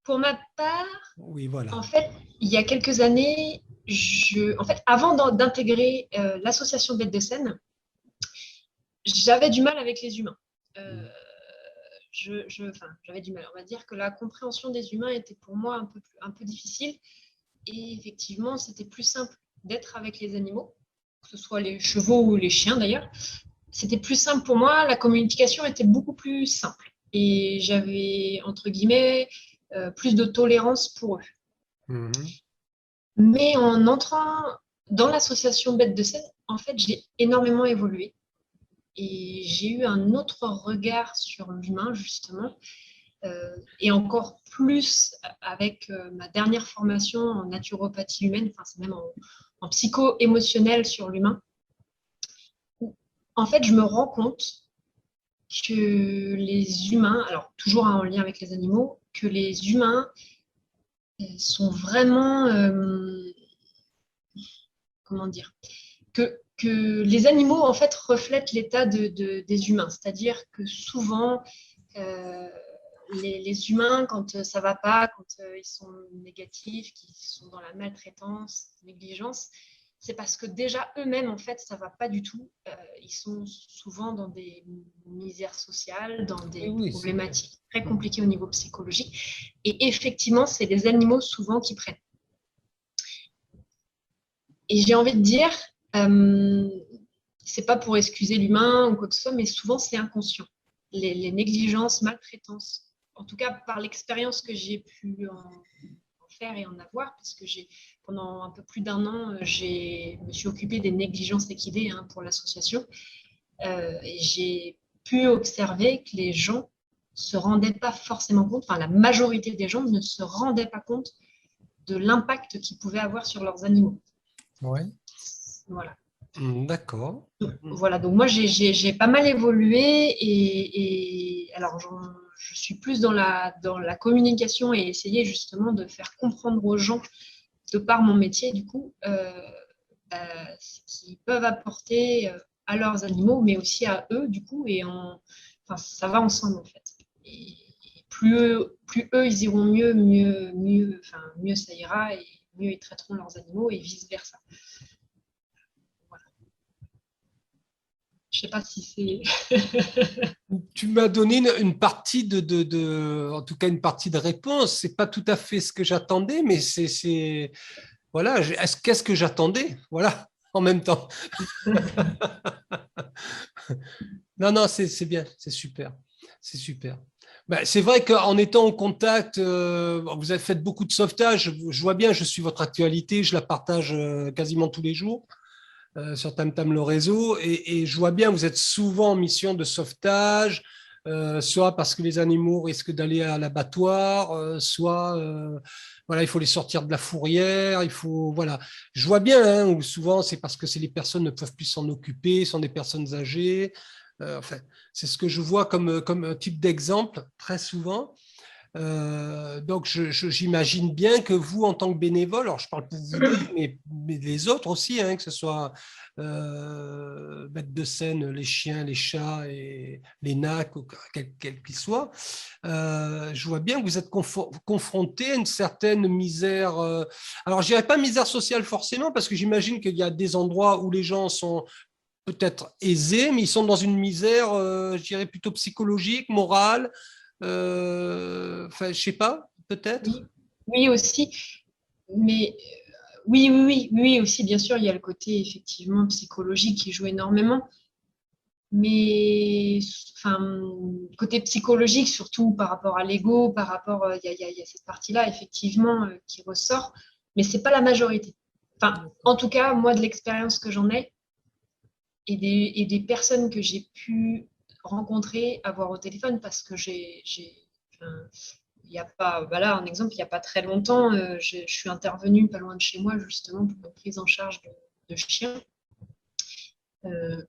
[SPEAKER 2] Pour ma part,
[SPEAKER 1] oui, voilà.
[SPEAKER 2] En fait, il y a quelques années, avant d'intégrer l'association Bête de Seine, j'avais du mal avec les humains. J'avais du mal. On va dire que la compréhension des humains était pour moi un peu difficile. Et effectivement, c'était plus simple d'être avec les animaux, que ce soit les chevaux ou les chiens d'ailleurs. C'était plus simple pour moi, la communication était beaucoup plus simple. Et j'avais, entre guillemets, plus de tolérance pour eux. Mais en entrant dans l'association Bête de Seine, en fait, j'ai énormément évolué. Et j'ai eu un autre regard sur l'humain, justement, et encore plus avec ma dernière formation en naturopathie humaine, enfin c'est même en psycho-émotionnel sur l'humain. En fait, je me rends compte que les humains, alors toujours en lien avec les animaux, que les humains sont vraiment, comment dire, que les animaux en fait reflètent l'état des humains, c'est-à-dire que souvent les humains, quand ça va pas, quand ils sont négatifs, qu'ils sont dans la maltraitance, négligence, c'est parce que déjà eux-mêmes, en fait, ça va pas du tout. Ils sont souvent dans des misères sociales, dans des problématiques très compliquées au niveau psychologique. Et effectivement, c'est les animaux souvent qui prennent. Et j'ai envie de dire, c'est pas pour excuser l'humain ou quoi que ce soit, mais souvent c'est inconscient. Les négligences, maltraitances, en tout cas par l'expérience que j'ai pu en faire et en avoir, parce que pendant un peu plus d'un an, je me suis occupée des négligences équidées pour l'association. Et j'ai pu observer que les gens se rendaient pas forcément compte, enfin la majorité des gens ne se rendaient pas compte de l'impact qu'ils pouvaient avoir sur leurs animaux.
[SPEAKER 1] Ouais.
[SPEAKER 2] Voilà.
[SPEAKER 1] D'accord.
[SPEAKER 2] Voilà, donc moi j'ai pas mal évolué et alors je suis plus dans la communication et essayer justement de faire comprendre aux gens, de par mon métier du coup, ce qu'ils peuvent apporter à leurs animaux, mais aussi à eux du coup, et ça va ensemble en fait. Et plus eux ils iront mieux ça ira et mieux ils traiteront leurs animaux et vice versa. Je sais pas si c'est.
[SPEAKER 1] Tu m'as donné une partie en tout cas une partie de réponse. C'est pas tout à fait ce que j'attendais, mais c'est voilà. Qu'est-ce que j'attendais? Voilà, en même temps. Non, c'est bien, c'est super, c'est super. Ben, c'est vrai qu'en étant en contact, vous avez fait beaucoup de sauvetage. Je vois bien, je suis votre actualité, je la partage quasiment tous les jours sur Tam le réseau. Et je vois bien, vous êtes souvent en mission de sauvetage, soit parce que les animaux risquent d'aller à l'abattoir, soit voilà, il faut les sortir de la fourrière. Voilà. Je vois bien, hein, où souvent c'est parce que les personnes ne peuvent plus s'en occuper, sont des personnes âgées. Enfin, c'est ce que je vois comme type d'exemple très souvent. Donc, j'imagine bien que vous, en tant que bénévole, alors je parle pour vous deux, mais les autres aussi, hein, que ce soit bêtes de scène, les chiens, les chats et les nacs, quels qu'ils soient, je vois bien que vous êtes confronté à une certaine misère. Alors, je dirais pas misère sociale forcément, parce que j'imagine qu'il y a des endroits où les gens sont peut-être aisés, mais ils sont dans une misère, je dirais plutôt psychologique, morale. Enfin, je sais pas, peut-être.
[SPEAKER 2] Oui, oui aussi. Mais oui, aussi, bien sûr, il y a le côté effectivement psychologique qui joue énormément. Mais enfin, côté psychologique, surtout par rapport à l'ego, par rapport, il y a cette partie-là, effectivement, qui ressort, mais c'est pas la majorité. Enfin, en tout cas, moi, de l'expérience que j'en ai et des personnes que j'ai pu rencontrer, avoir au téléphone, parce que enfin, il y a pas, voilà, un exemple, il n'y a pas très longtemps, je suis intervenue pas loin de chez moi, justement, pour une prise en charge de chiens.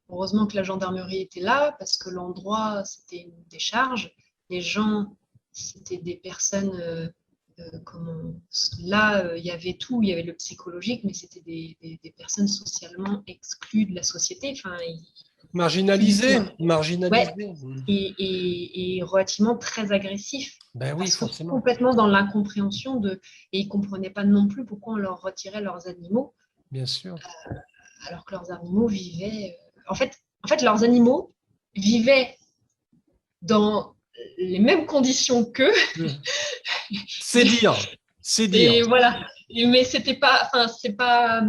[SPEAKER 2] Heureusement que la gendarmerie était là, parce que l'endroit, c'était une décharge. Les gens, c'était des personnes, là, il y avait tout, il y avait le psychologique, mais c'était des personnes socialement exclues de la société. Enfin,
[SPEAKER 1] Marginalisé,
[SPEAKER 2] ouais,
[SPEAKER 1] marginalisé.
[SPEAKER 2] et relativement très agressif.
[SPEAKER 1] Ben oui,
[SPEAKER 2] Parce que
[SPEAKER 1] forcément.
[SPEAKER 2] complètement dans l'incompréhension et ils ne comprenaient pas non plus pourquoi on leur retirait leurs animaux,
[SPEAKER 1] Bien sûr.
[SPEAKER 2] alors que leurs animaux vivaient. En fait, leurs animaux vivaient dans les mêmes conditions qu'eux.
[SPEAKER 1] C'est dire, c'est dire.
[SPEAKER 2] Et voilà. Mais c'était pas, enfin, c'est pas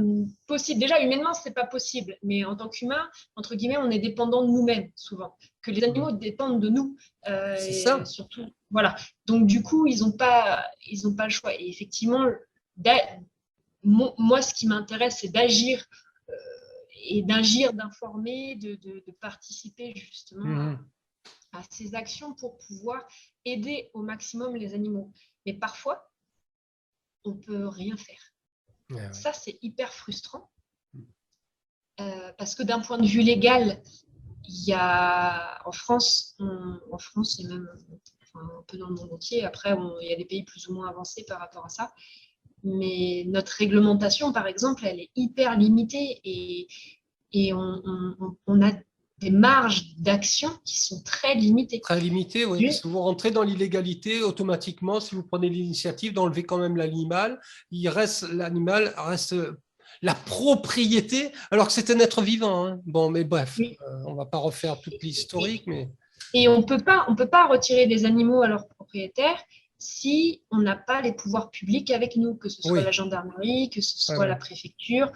[SPEAKER 2] possible. Déjà, humainement, c'est pas possible. Mais en tant qu'humain, entre guillemets, on est dépendant de nous-mêmes souvent. Que les animaux dépendent de nous.
[SPEAKER 1] C'est
[SPEAKER 2] Et
[SPEAKER 1] ça.
[SPEAKER 2] surtout, voilà. Donc du coup, ils n'ont pas le choix. Et effectivement, moi, ce qui m'intéresse, c'est d'agir et d'agir, d'informer, de participer justement à ces actions pour pouvoir aider au maximum les animaux. Mais parfois, on ne peut rien faire.
[SPEAKER 1] Ouais.
[SPEAKER 2] Ça, c'est hyper frustrant parce que d'un point de vue légal, il y a en France et même un peu dans le monde entier, après, il y a des pays plus ou moins avancés par rapport à ça. Mais notre réglementation, par exemple, elle est hyper limitée et on a des marges d'action qui sont très limitées.
[SPEAKER 1] Très limité, oui. Parce que vous rentrez dans l'illégalité automatiquement, si vous prenez l'initiative d'enlever quand même l'animal, l'animal reste la propriété, alors que c'est un être vivant. Hein. Bon, mais bref, on ne va pas refaire toute l'historique, mais...
[SPEAKER 2] Et on peut pas retirer des animaux à leurs propriétaires si on n'a pas les pouvoirs publics avec nous, que ce soit la gendarmerie, que ce soit la préfecture,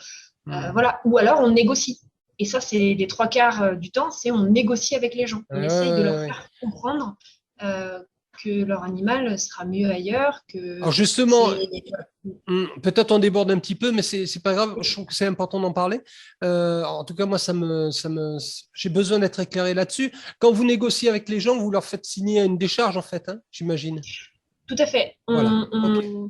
[SPEAKER 2] voilà. Ou alors on négocie. Et ça, c'est les 3/4 du temps, c'est on négocie avec les gens. On essaye de leur faire comprendre que leur animal sera mieux ailleurs.
[SPEAKER 1] Alors justement, peut-être on déborde un petit peu, mais c'est pas grave. Je trouve que c'est important d'en parler. En tout cas, moi, j'ai besoin d'être éclairé là-dessus. Quand vous négociez avec les gens, vous leur faites signer une décharge, en fait, hein, j'imagine.
[SPEAKER 2] Tout à fait.
[SPEAKER 1] Voilà.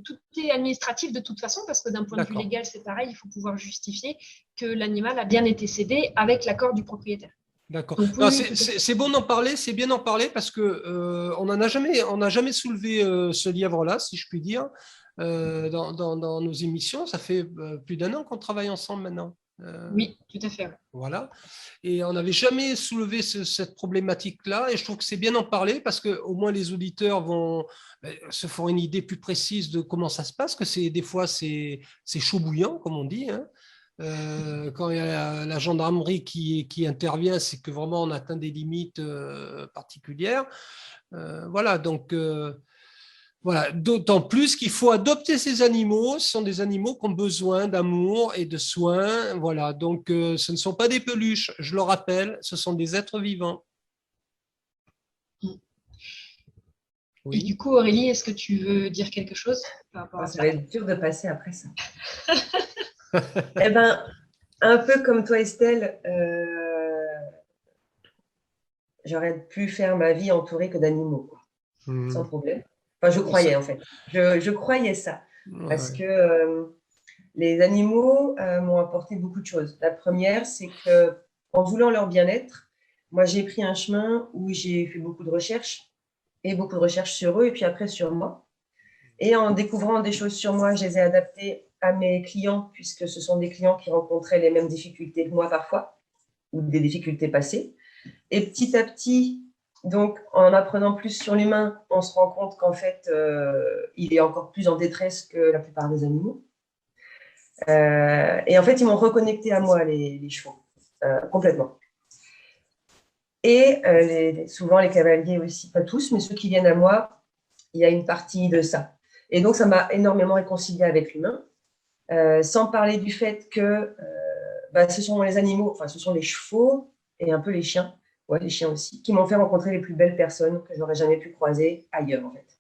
[SPEAKER 2] Tout est administratif de toute façon, parce que d'un point de vue légal, c'est pareil, il faut pouvoir justifier que l'animal a bien été cédé avec l'accord du propriétaire.
[SPEAKER 1] D'accord. C'est bon d'en parler, c'est bien d'en parler parce que on n'a jamais soulevé ce lièvre-là, si je puis dire, dans nos émissions. Ça fait plus d'1 an qu'on travaille ensemble maintenant.
[SPEAKER 2] Oui, tout à fait. Ouais.
[SPEAKER 1] Voilà. Et on n'avait jamais soulevé cette problématique-là. Et je trouve que c'est bien d'en parler parce qu'au moins les auditeurs vont se faire une idée plus précise de comment ça se passe, que des fois c'est chaud bouillant, comme on dit. Hein. Quand il y a la gendarmerie qui intervient, c'est que vraiment on atteint des limites particulières. Voilà, donc voilà, d'autant plus qu'il faut adopter ces animaux. Ce sont des animaux qui ont besoin d'amour et de soins. Voilà, donc ce ne sont pas des peluches, je le rappelle, ce sont des êtres vivants.
[SPEAKER 2] Et du coup, Aurélie, est-ce que tu veux dire quelque chose par rapport à ça?
[SPEAKER 3] Ça va être dur de passer après ça. Eh ben, un peu comme toi, Estelle, j'aurais pu faire ma vie entourée que d'animaux, sans problème. Enfin, je croyais en fait. Je croyais ça. Parce que les animaux m'ont apporté beaucoup de choses. La première, c'est qu'en voulant leur bien-être, moi, j'ai pris un chemin où j'ai fait beaucoup de recherches et beaucoup de recherches sur eux et puis après sur moi. Et en découvrant des choses sur moi, je les ai adaptées à mes clients, puisque ce sont des clients qui rencontraient les mêmes difficultés que moi parfois, ou des difficultés passées. Et petit à petit, donc en apprenant plus sur l'humain, on se rend compte qu'en fait, il est encore plus en détresse que la plupart des animaux. Et en fait, ils m'ont reconnecté à moi, les chevaux, complètement. Et souvent, les cavaliers aussi, pas tous, mais ceux qui viennent à moi, il y a une partie de ça. Et donc, ça m'a énormément réconciliée avec l'humain, sans parler du fait que ce sont les animaux, enfin, ce sont les chevaux et un peu les chiens, ouais, les chiens aussi, qui m'ont fait rencontrer les plus belles personnes que j'aurais jamais pu croiser ailleurs, en fait.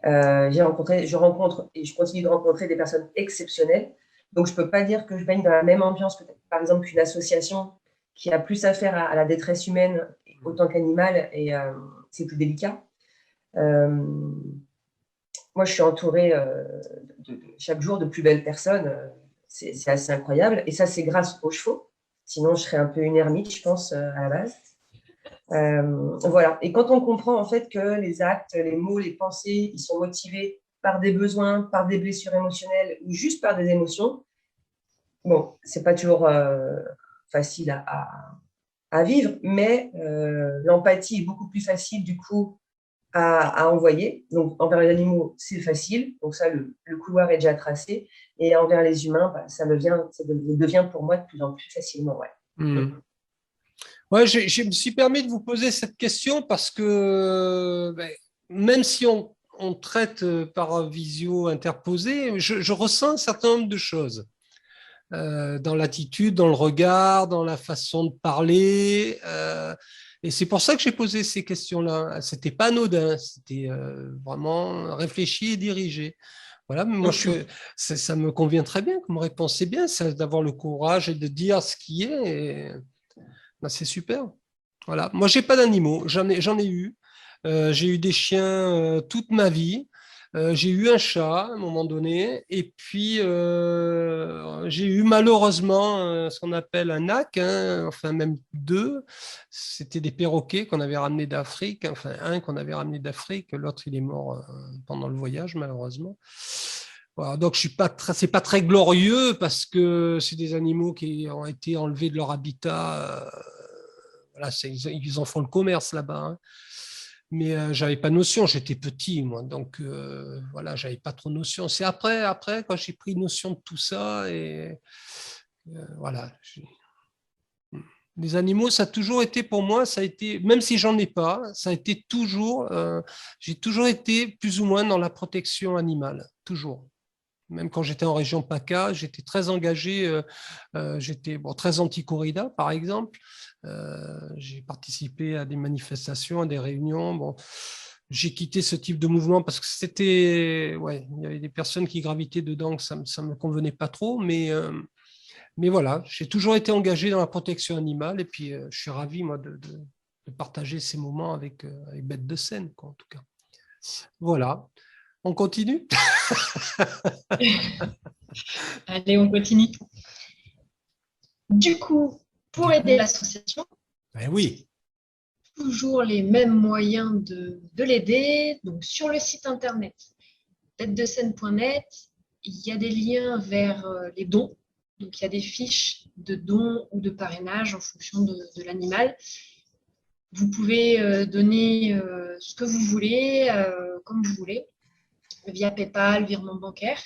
[SPEAKER 3] Je rencontre et je continue de rencontrer des personnes exceptionnelles. Donc, je ne peux pas dire que je baigne dans la même ambiance, peut-être, par exemple, qu'une association qui a plus affaire à la détresse humaine autant qu'animale, et c'est plus délicat. Moi, je suis entourée chaque jour de plus belles personnes. C'est assez incroyable. Et ça, c'est grâce aux chevaux. Sinon, je serais un peu une ermite, je pense, à la base. Voilà. Et quand on comprend en fait que les actes, les mots, les pensées, ils sont motivés par des besoins, par des blessures émotionnelles ou juste par des émotions, bon, c'est pas toujours facile à vivre, mais l'empathie est beaucoup plus facile du coup à envoyer. Donc, envers les animaux, c'est facile. Donc, ça, le couloir est déjà tracé. Et envers les humains, ça devient pour moi de plus en plus facilement. Ouais.
[SPEAKER 1] Ouais, je me suis permis de vous poser cette question parce que même si on traite par visio interposée, je ressens un certain nombre de choses. Dans l'attitude, dans le regard, dans la façon de parler. Et c'est pour ça que j'ai posé ces questions-là. C'était pas anodin, c'était vraiment réfléchi et dirigé. Voilà, mais moi, ça me convient très bien comme réponse. C'est bien d'avoir le courage et de dire ce qui est. Et, c'est super. Voilà. Moi, j'ai pas d'animaux, j'en ai eu. J'ai eu des chiens toute ma vie. J'ai eu un chat à un moment donné, et puis j'ai eu malheureusement ce qu'on appelle un nac, hein, enfin même deux. C'était des perroquets qu'on avait ramenés d'Afrique, enfin un qu'on avait ramené d'Afrique, l'autre il est mort pendant le voyage malheureusement. Voilà, donc c'est pas très glorieux parce que c'est des animaux qui ont été enlevés de leur habitat. Voilà, ils en font le commerce là-bas. Hein. Mais j'avais pas notion, j'étais petit moi, donc voilà, j'avais pas trop notion. C'est après quand j'ai pris notion de tout ça et voilà. Les animaux, ça a toujours été pour moi, ça a été, même si j'en ai pas, ça a été toujours, j'ai toujours été plus ou moins dans la protection animale, toujours. Même quand j'étais en région PACA, j'étais très engagé, j'étais très anti-corrida par exemple. J'ai participé à des manifestations, à des réunions. Bon, j'ai quitté ce type de mouvement parce que c'était, ouais, il y avait des personnes qui gravitaient dedans, que ça me convenait pas trop. Mais voilà, j'ai toujours été engagé dans la protection animale et puis je suis ravi moi de partager ces moments avec Bête de Scène, quoi, en tout cas. Voilà, on continue.
[SPEAKER 2] Allez, on continue. Du coup, pour aider l'association,
[SPEAKER 1] oui.
[SPEAKER 2] toujours les mêmes moyens de l'aider. Donc, sur le site internet bêtedescène.net, il y a des liens vers les dons. Donc, il y a des fiches de dons ou de parrainage en fonction de l'animal. Vous pouvez donner ce que vous voulez, comme vous voulez, via PayPal, virement bancaire.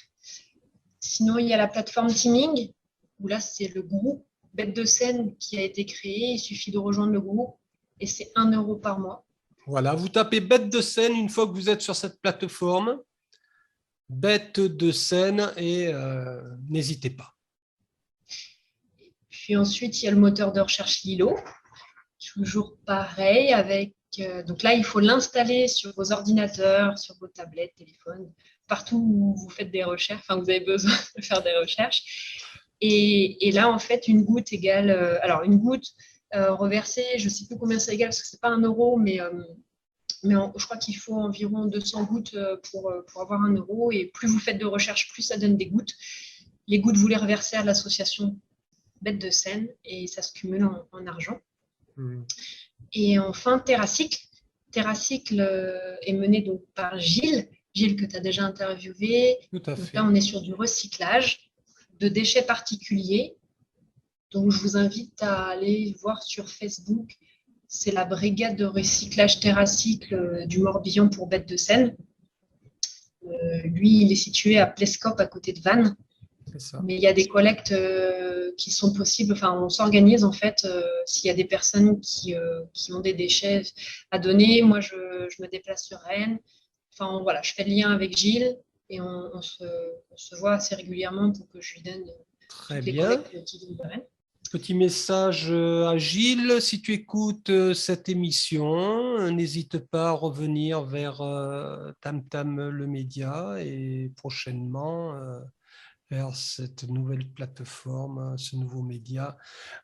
[SPEAKER 2] Sinon, il y a la plateforme Teaming, où là, c'est le groupe Bête de Scène qui a été créé. Il suffit de rejoindre le groupe et c'est 1 € par mois.
[SPEAKER 1] Voilà, vous tapez Bête de Scène une fois que vous êtes sur cette plateforme. Bête de Scène et n'hésitez pas.
[SPEAKER 2] Puis ensuite, il y a le moteur de recherche Lilo toujours pareil avec. Donc là, il faut l'installer sur vos ordinateurs, sur vos tablettes, téléphones, partout où vous faites des recherches, enfin vous avez besoin de faire des recherches. Et là, en fait, une goutte égale. Alors, une goutte reversée, je ne sais plus combien ça égale parce que ce n'est pas 1 euro, mais je crois qu'il faut environ 200 gouttes pour avoir 1 euro. Et plus vous faites de recherches, plus ça donne des gouttes. Les gouttes, vous les reversez à l'association Bêtes de Seine et ça se cumule en argent. Et enfin, TerraCycle. TerraCycle est mené donc par Gilles. Gilles, que tu as déjà interviewé.
[SPEAKER 1] Tout à
[SPEAKER 2] donc
[SPEAKER 1] fait.
[SPEAKER 2] là, on est sur du recyclage de déchets particuliers. Donc, je vous invite à aller voir sur Facebook. C'est la brigade de recyclage TerraCycle du Morbihan pour Bêtes de Seine. Lui, il est situé à Plescop, à côté de Vannes. Mais il y a des collectes qui sont possibles. Enfin, on s'organise en fait s'il y a des personnes qui ont des déchets à donner. Moi, je me déplace sur Rennes. Enfin, voilà, je fais le lien avec Gilles et on se voit assez régulièrement pour que je lui donne
[SPEAKER 1] Très
[SPEAKER 2] toutes les
[SPEAKER 1] bien.
[SPEAKER 2] collectes qui viennent de Rennes.
[SPEAKER 1] Petit message à Gilles, si tu écoutes cette émission, n'hésite pas à revenir vers Tam Tam le média et prochainement vers cette nouvelle plateforme, ce nouveau média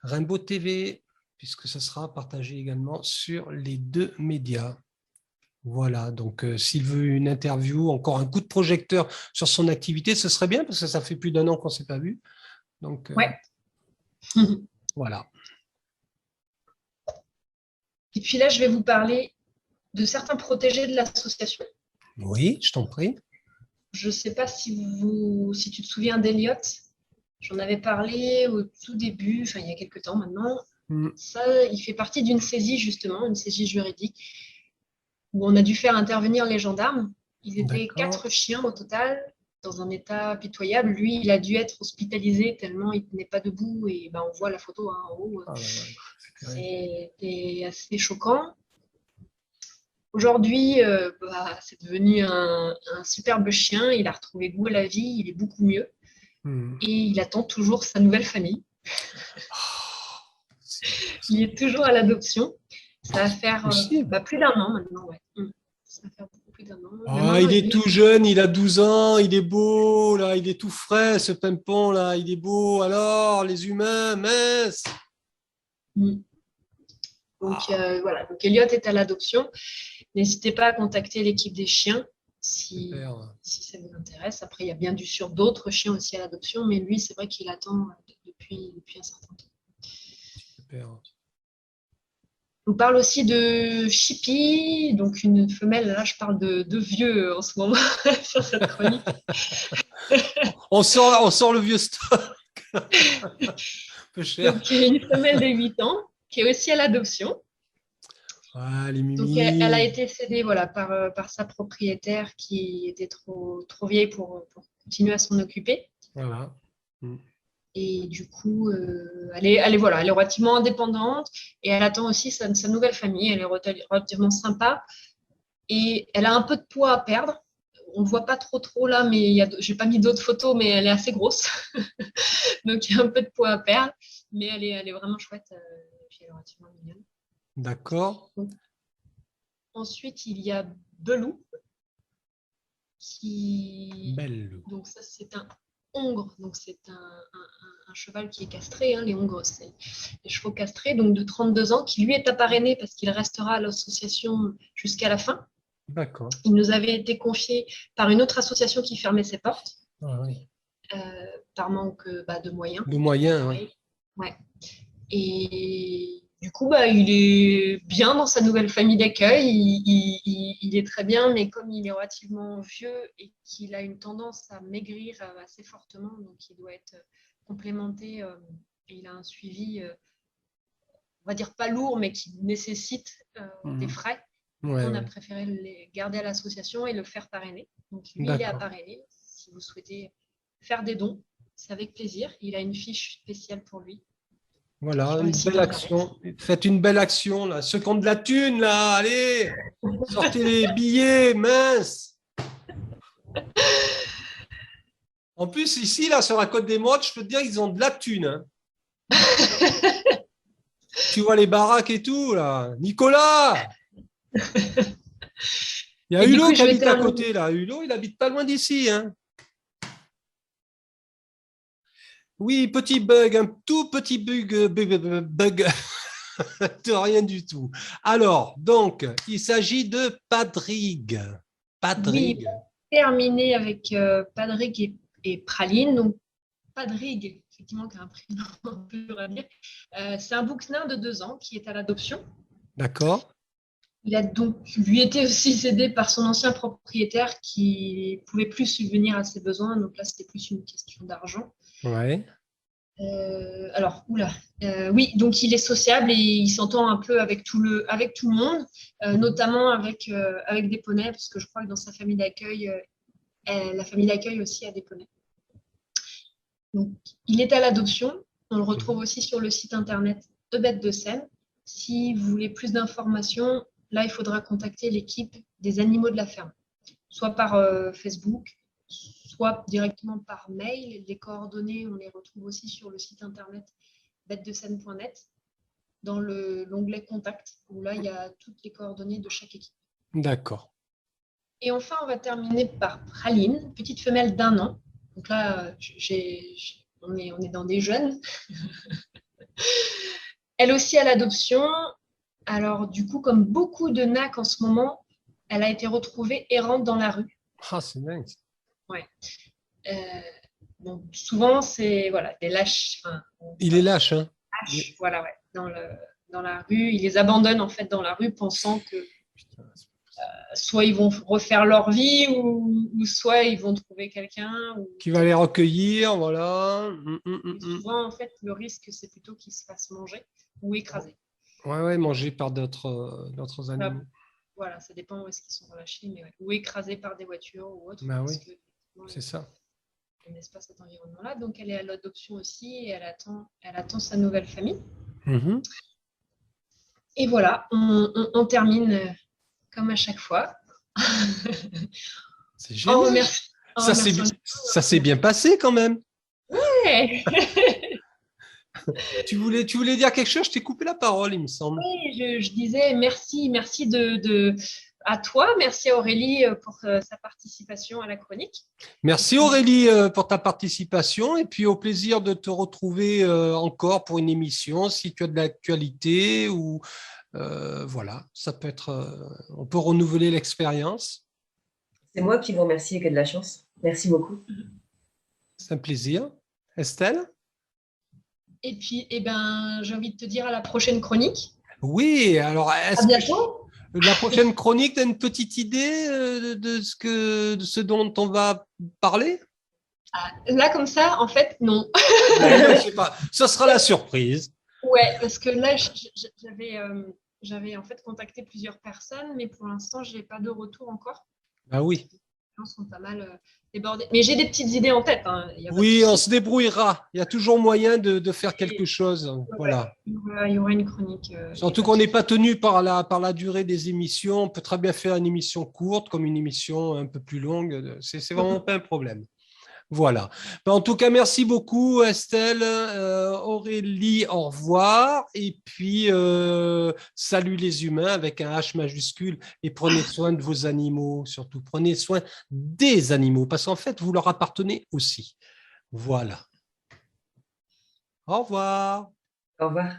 [SPEAKER 1] Rainbow TV, puisque ça sera partagé également sur les 2 médias. Voilà, donc s'il veut une interview, encore un coup de projecteur sur son activité, ce serait bien parce que ça fait plus d'1 an qu'on ne s'est pas vu. Donc,
[SPEAKER 2] ouais.
[SPEAKER 1] Voilà.
[SPEAKER 2] Et puis là, je vais vous parler de certains protégés de l'association.
[SPEAKER 1] Oui, je t'en prie.
[SPEAKER 2] Je ne sais pas si tu te souviens d'Eliott. J'en avais parlé au tout début, enfin il y a quelques temps maintenant. Ça, il fait partie d'une saisie justement, une saisie juridique, où on a dû faire intervenir les gendarmes. Ils étaient 4 chiens au total, dans un état pitoyable. Lui, il a dû être hospitalisé tellement il ne tenait pas debout. Et on voit la photo en haut. C'était assez choquant. Aujourd'hui, c'est devenu un superbe chien. Il a retrouvé goût à la vie. Il est beaucoup mieux. Et il attend toujours sa nouvelle famille. Il est toujours à l'adoption. Ça va faire plus d'1 an maintenant. Ouais. Ça va faire beaucoup plus d'1 an.
[SPEAKER 1] Il est tout jeune, il a 12 ans, il est beau, là, il est tout frais, ce pimpon, là, il est beau. Alors, les humains, mince.
[SPEAKER 2] Donc, voilà. Donc, Eliott est à l'adoption. N'hésitez pas à contacter l'équipe des chiens si ça vous intéresse. Après, il y a bien sûr d'autres chiens aussi à l'adoption, mais lui, c'est vrai qu'il attend depuis un certain temps.
[SPEAKER 1] Super.
[SPEAKER 2] On parle aussi de Chippy, donc une femelle. Là, je parle de vieux en ce moment sur cette chronique.
[SPEAKER 1] on sort le vieux stock. Peu cher.
[SPEAKER 2] Donc, une femelle de 8 ans qui est aussi à l'adoption.
[SPEAKER 1] Les mimi.
[SPEAKER 2] Donc, elle a été cédée par sa propriétaire qui était trop vieille pour continuer à s'en occuper.
[SPEAKER 1] Voilà.
[SPEAKER 2] Et du coup, elle est relativement indépendante et elle attend aussi sa nouvelle famille. Elle est relativement sympa et elle a un peu de poids à perdre. On ne voit pas trop là, mais je n'ai pas mis d'autres photos, mais elle est assez grosse. Donc, il y a un peu de poids à perdre, mais elle est vraiment chouette. Puis elle est relativement mignonne.
[SPEAKER 1] D'accord.
[SPEAKER 2] Ensuite, il y a Belou.
[SPEAKER 1] Belou.
[SPEAKER 2] Donc, ça, c'est un hongre. Donc, c'est un cheval qui est castré. Les hongres, c'est les chevaux castrés, donc de 32 ans, qui lui est appareiné parce qu'il restera à l'association jusqu'à la fin.
[SPEAKER 1] D'accord.
[SPEAKER 2] Il nous avait été confié par une autre association qui fermait ses portes. Par manque de moyens.
[SPEAKER 1] De moyens, oui.
[SPEAKER 2] Ouais. Et du coup, il est bien dans sa nouvelle famille d'accueil. Il est très bien, mais comme il est relativement vieux et qu'il a une tendance à maigrir assez fortement, donc il doit être complémenté. Et il a un suivi, on va dire pas lourd, mais qui nécessite des frais. On a préféré le garder à l'association et le faire parrainer. Donc lui, il est à parrainer. Si vous souhaitez faire des dons, c'est avec plaisir. Il a une fiche spéciale pour lui.
[SPEAKER 1] Voilà, une belle action. Faites une belle action, là. Ceux qui ont de la thune, là, allez, sortez les billets, mince. En plus, ici, là, sur la Côte des Mottes, je peux te dire qu'ils ont de la thune. Hein. Tu vois les baraques et tout, là. Nicolas! Il y a
[SPEAKER 2] Et du
[SPEAKER 1] Hulot
[SPEAKER 2] coup,
[SPEAKER 1] qui
[SPEAKER 2] je vais
[SPEAKER 1] habite à
[SPEAKER 2] terminer.
[SPEAKER 1] côté, là. Hulot, il habite pas loin d'ici, hein. Oui, petit bug, un tout petit bug, bug de rien du tout. Alors, donc, il s'agit de Padrigue.
[SPEAKER 2] Oui,
[SPEAKER 1] Padrigue.
[SPEAKER 2] terminer avec Padrigue et Praline. Donc, Padrigue, effectivement, qui a un prénom un peu dur à dire. C'est un bouc nain de 2 ans qui est à l'adoption.
[SPEAKER 1] D'accord.
[SPEAKER 2] Il a donc lui été aussi cédé par son ancien propriétaire qui pouvait plus subvenir à ses besoins. Donc là, c'était plus une question d'argent.
[SPEAKER 1] Ouais.
[SPEAKER 2] Alors, oula. Oui, donc il est sociable et il s'entend un peu avec tout le monde, notamment avec des poneys, parce que je crois que dans sa famille d'accueil, la famille d'accueil aussi a des poneys. Donc, il est à l'adoption. On le retrouve aussi sur le site internet de Bêtes de Seine. Si vous voulez plus d'informations, là, il faudra contacter l'équipe des animaux de la ferme, soit par Facebook, soit directement par mail. Les coordonnées, on les retrouve aussi sur le site internet bêtesdescène.net dans l'onglet Contact, où là, il y a toutes les coordonnées de chaque équipe.
[SPEAKER 1] D'accord.
[SPEAKER 2] Et enfin, on va terminer par Praline, petite femelle d'1 an. Donc là, on est dans des jeunes. Elle aussi à l'adoption. Alors, du coup, comme beaucoup de NAC en ce moment, elle a été retrouvée errante dans la rue.
[SPEAKER 1] Ah, c'est dingue.
[SPEAKER 2] Ouais. Bon, souvent, c'est voilà, des lâches.
[SPEAKER 1] Il est lâche, hein?
[SPEAKER 2] Lâches, voilà, ouais, dans la rue. Ils les abandonnent en fait dans la rue, pensant que soit ils vont refaire leur vie ou soit ils vont trouver quelqu'un.
[SPEAKER 1] Qui va les recueillir, voilà.
[SPEAKER 2] Souvent, en fait, le risque, c'est plutôt qu'ils se fassent manger ou écraser.
[SPEAKER 1] Ouais, mangé par d'autres animaux.
[SPEAKER 2] Voilà, ça dépend où est-ce qu'ils sont relâchés, mais ouais. Ou écrasés par des voitures ou autre.
[SPEAKER 1] Bah
[SPEAKER 2] parce
[SPEAKER 1] oui,
[SPEAKER 2] que,
[SPEAKER 1] c'est ça.
[SPEAKER 2] ils connaissent pas cet environnement-là. Donc, elle est à l'adoption aussi et elle attend sa nouvelle famille. Et voilà, on termine comme à chaque fois.
[SPEAKER 1] C'est génial. Ça s'est bien passé quand même.
[SPEAKER 2] Ouais.
[SPEAKER 1] Tu voulais dire quelque chose? Je t'ai coupé la parole, il me semble.
[SPEAKER 2] Oui, je disais merci à toi, merci à Aurélie pour sa participation à la chronique.
[SPEAKER 1] Merci Aurélie pour ta participation et puis au plaisir de te retrouver encore pour une émission si tu as de l'actualité ou voilà, ça peut être, on peut renouveler l'expérience.
[SPEAKER 3] C'est moi qui vous remercie et qui ai de la chance. Merci beaucoup.
[SPEAKER 1] C'est un plaisir. Estelle?
[SPEAKER 2] Et puis, j'ai envie de te dire à la prochaine chronique.
[SPEAKER 1] Oui, alors
[SPEAKER 2] À bientôt.
[SPEAKER 1] La prochaine chronique, tu as une petite idée de ce dont on va parler?
[SPEAKER 2] Là, comme ça, en fait, non.
[SPEAKER 1] Je sais pas. Ça sera la surprise.
[SPEAKER 2] Ouais, parce que là, j'avais en fait contacté plusieurs personnes, mais pour l'instant, je n'ai pas de retour encore.
[SPEAKER 1] Ah oui.
[SPEAKER 2] Les gens sont pas mal débordés. Mais j'ai des petites idées en tête. Hein.
[SPEAKER 1] Oui, on se débrouillera. Il y a toujours moyen de faire quelque chose.
[SPEAKER 2] Ouais,
[SPEAKER 1] voilà.
[SPEAKER 2] Il y aura une chronique.
[SPEAKER 1] Surtout qu'on n'est pas tenu par la durée des émissions. On peut très bien faire une émission courte comme une émission un peu plus longue. C'est vraiment pas un problème. Voilà. En tout cas, merci beaucoup Estelle, Aurélie, au revoir. Et puis, salut les humains avec un H majuscule et prenez soin de vos animaux, surtout. Prenez soin des animaux parce qu'en fait, vous leur appartenez aussi. Voilà. Au revoir.
[SPEAKER 3] Au revoir.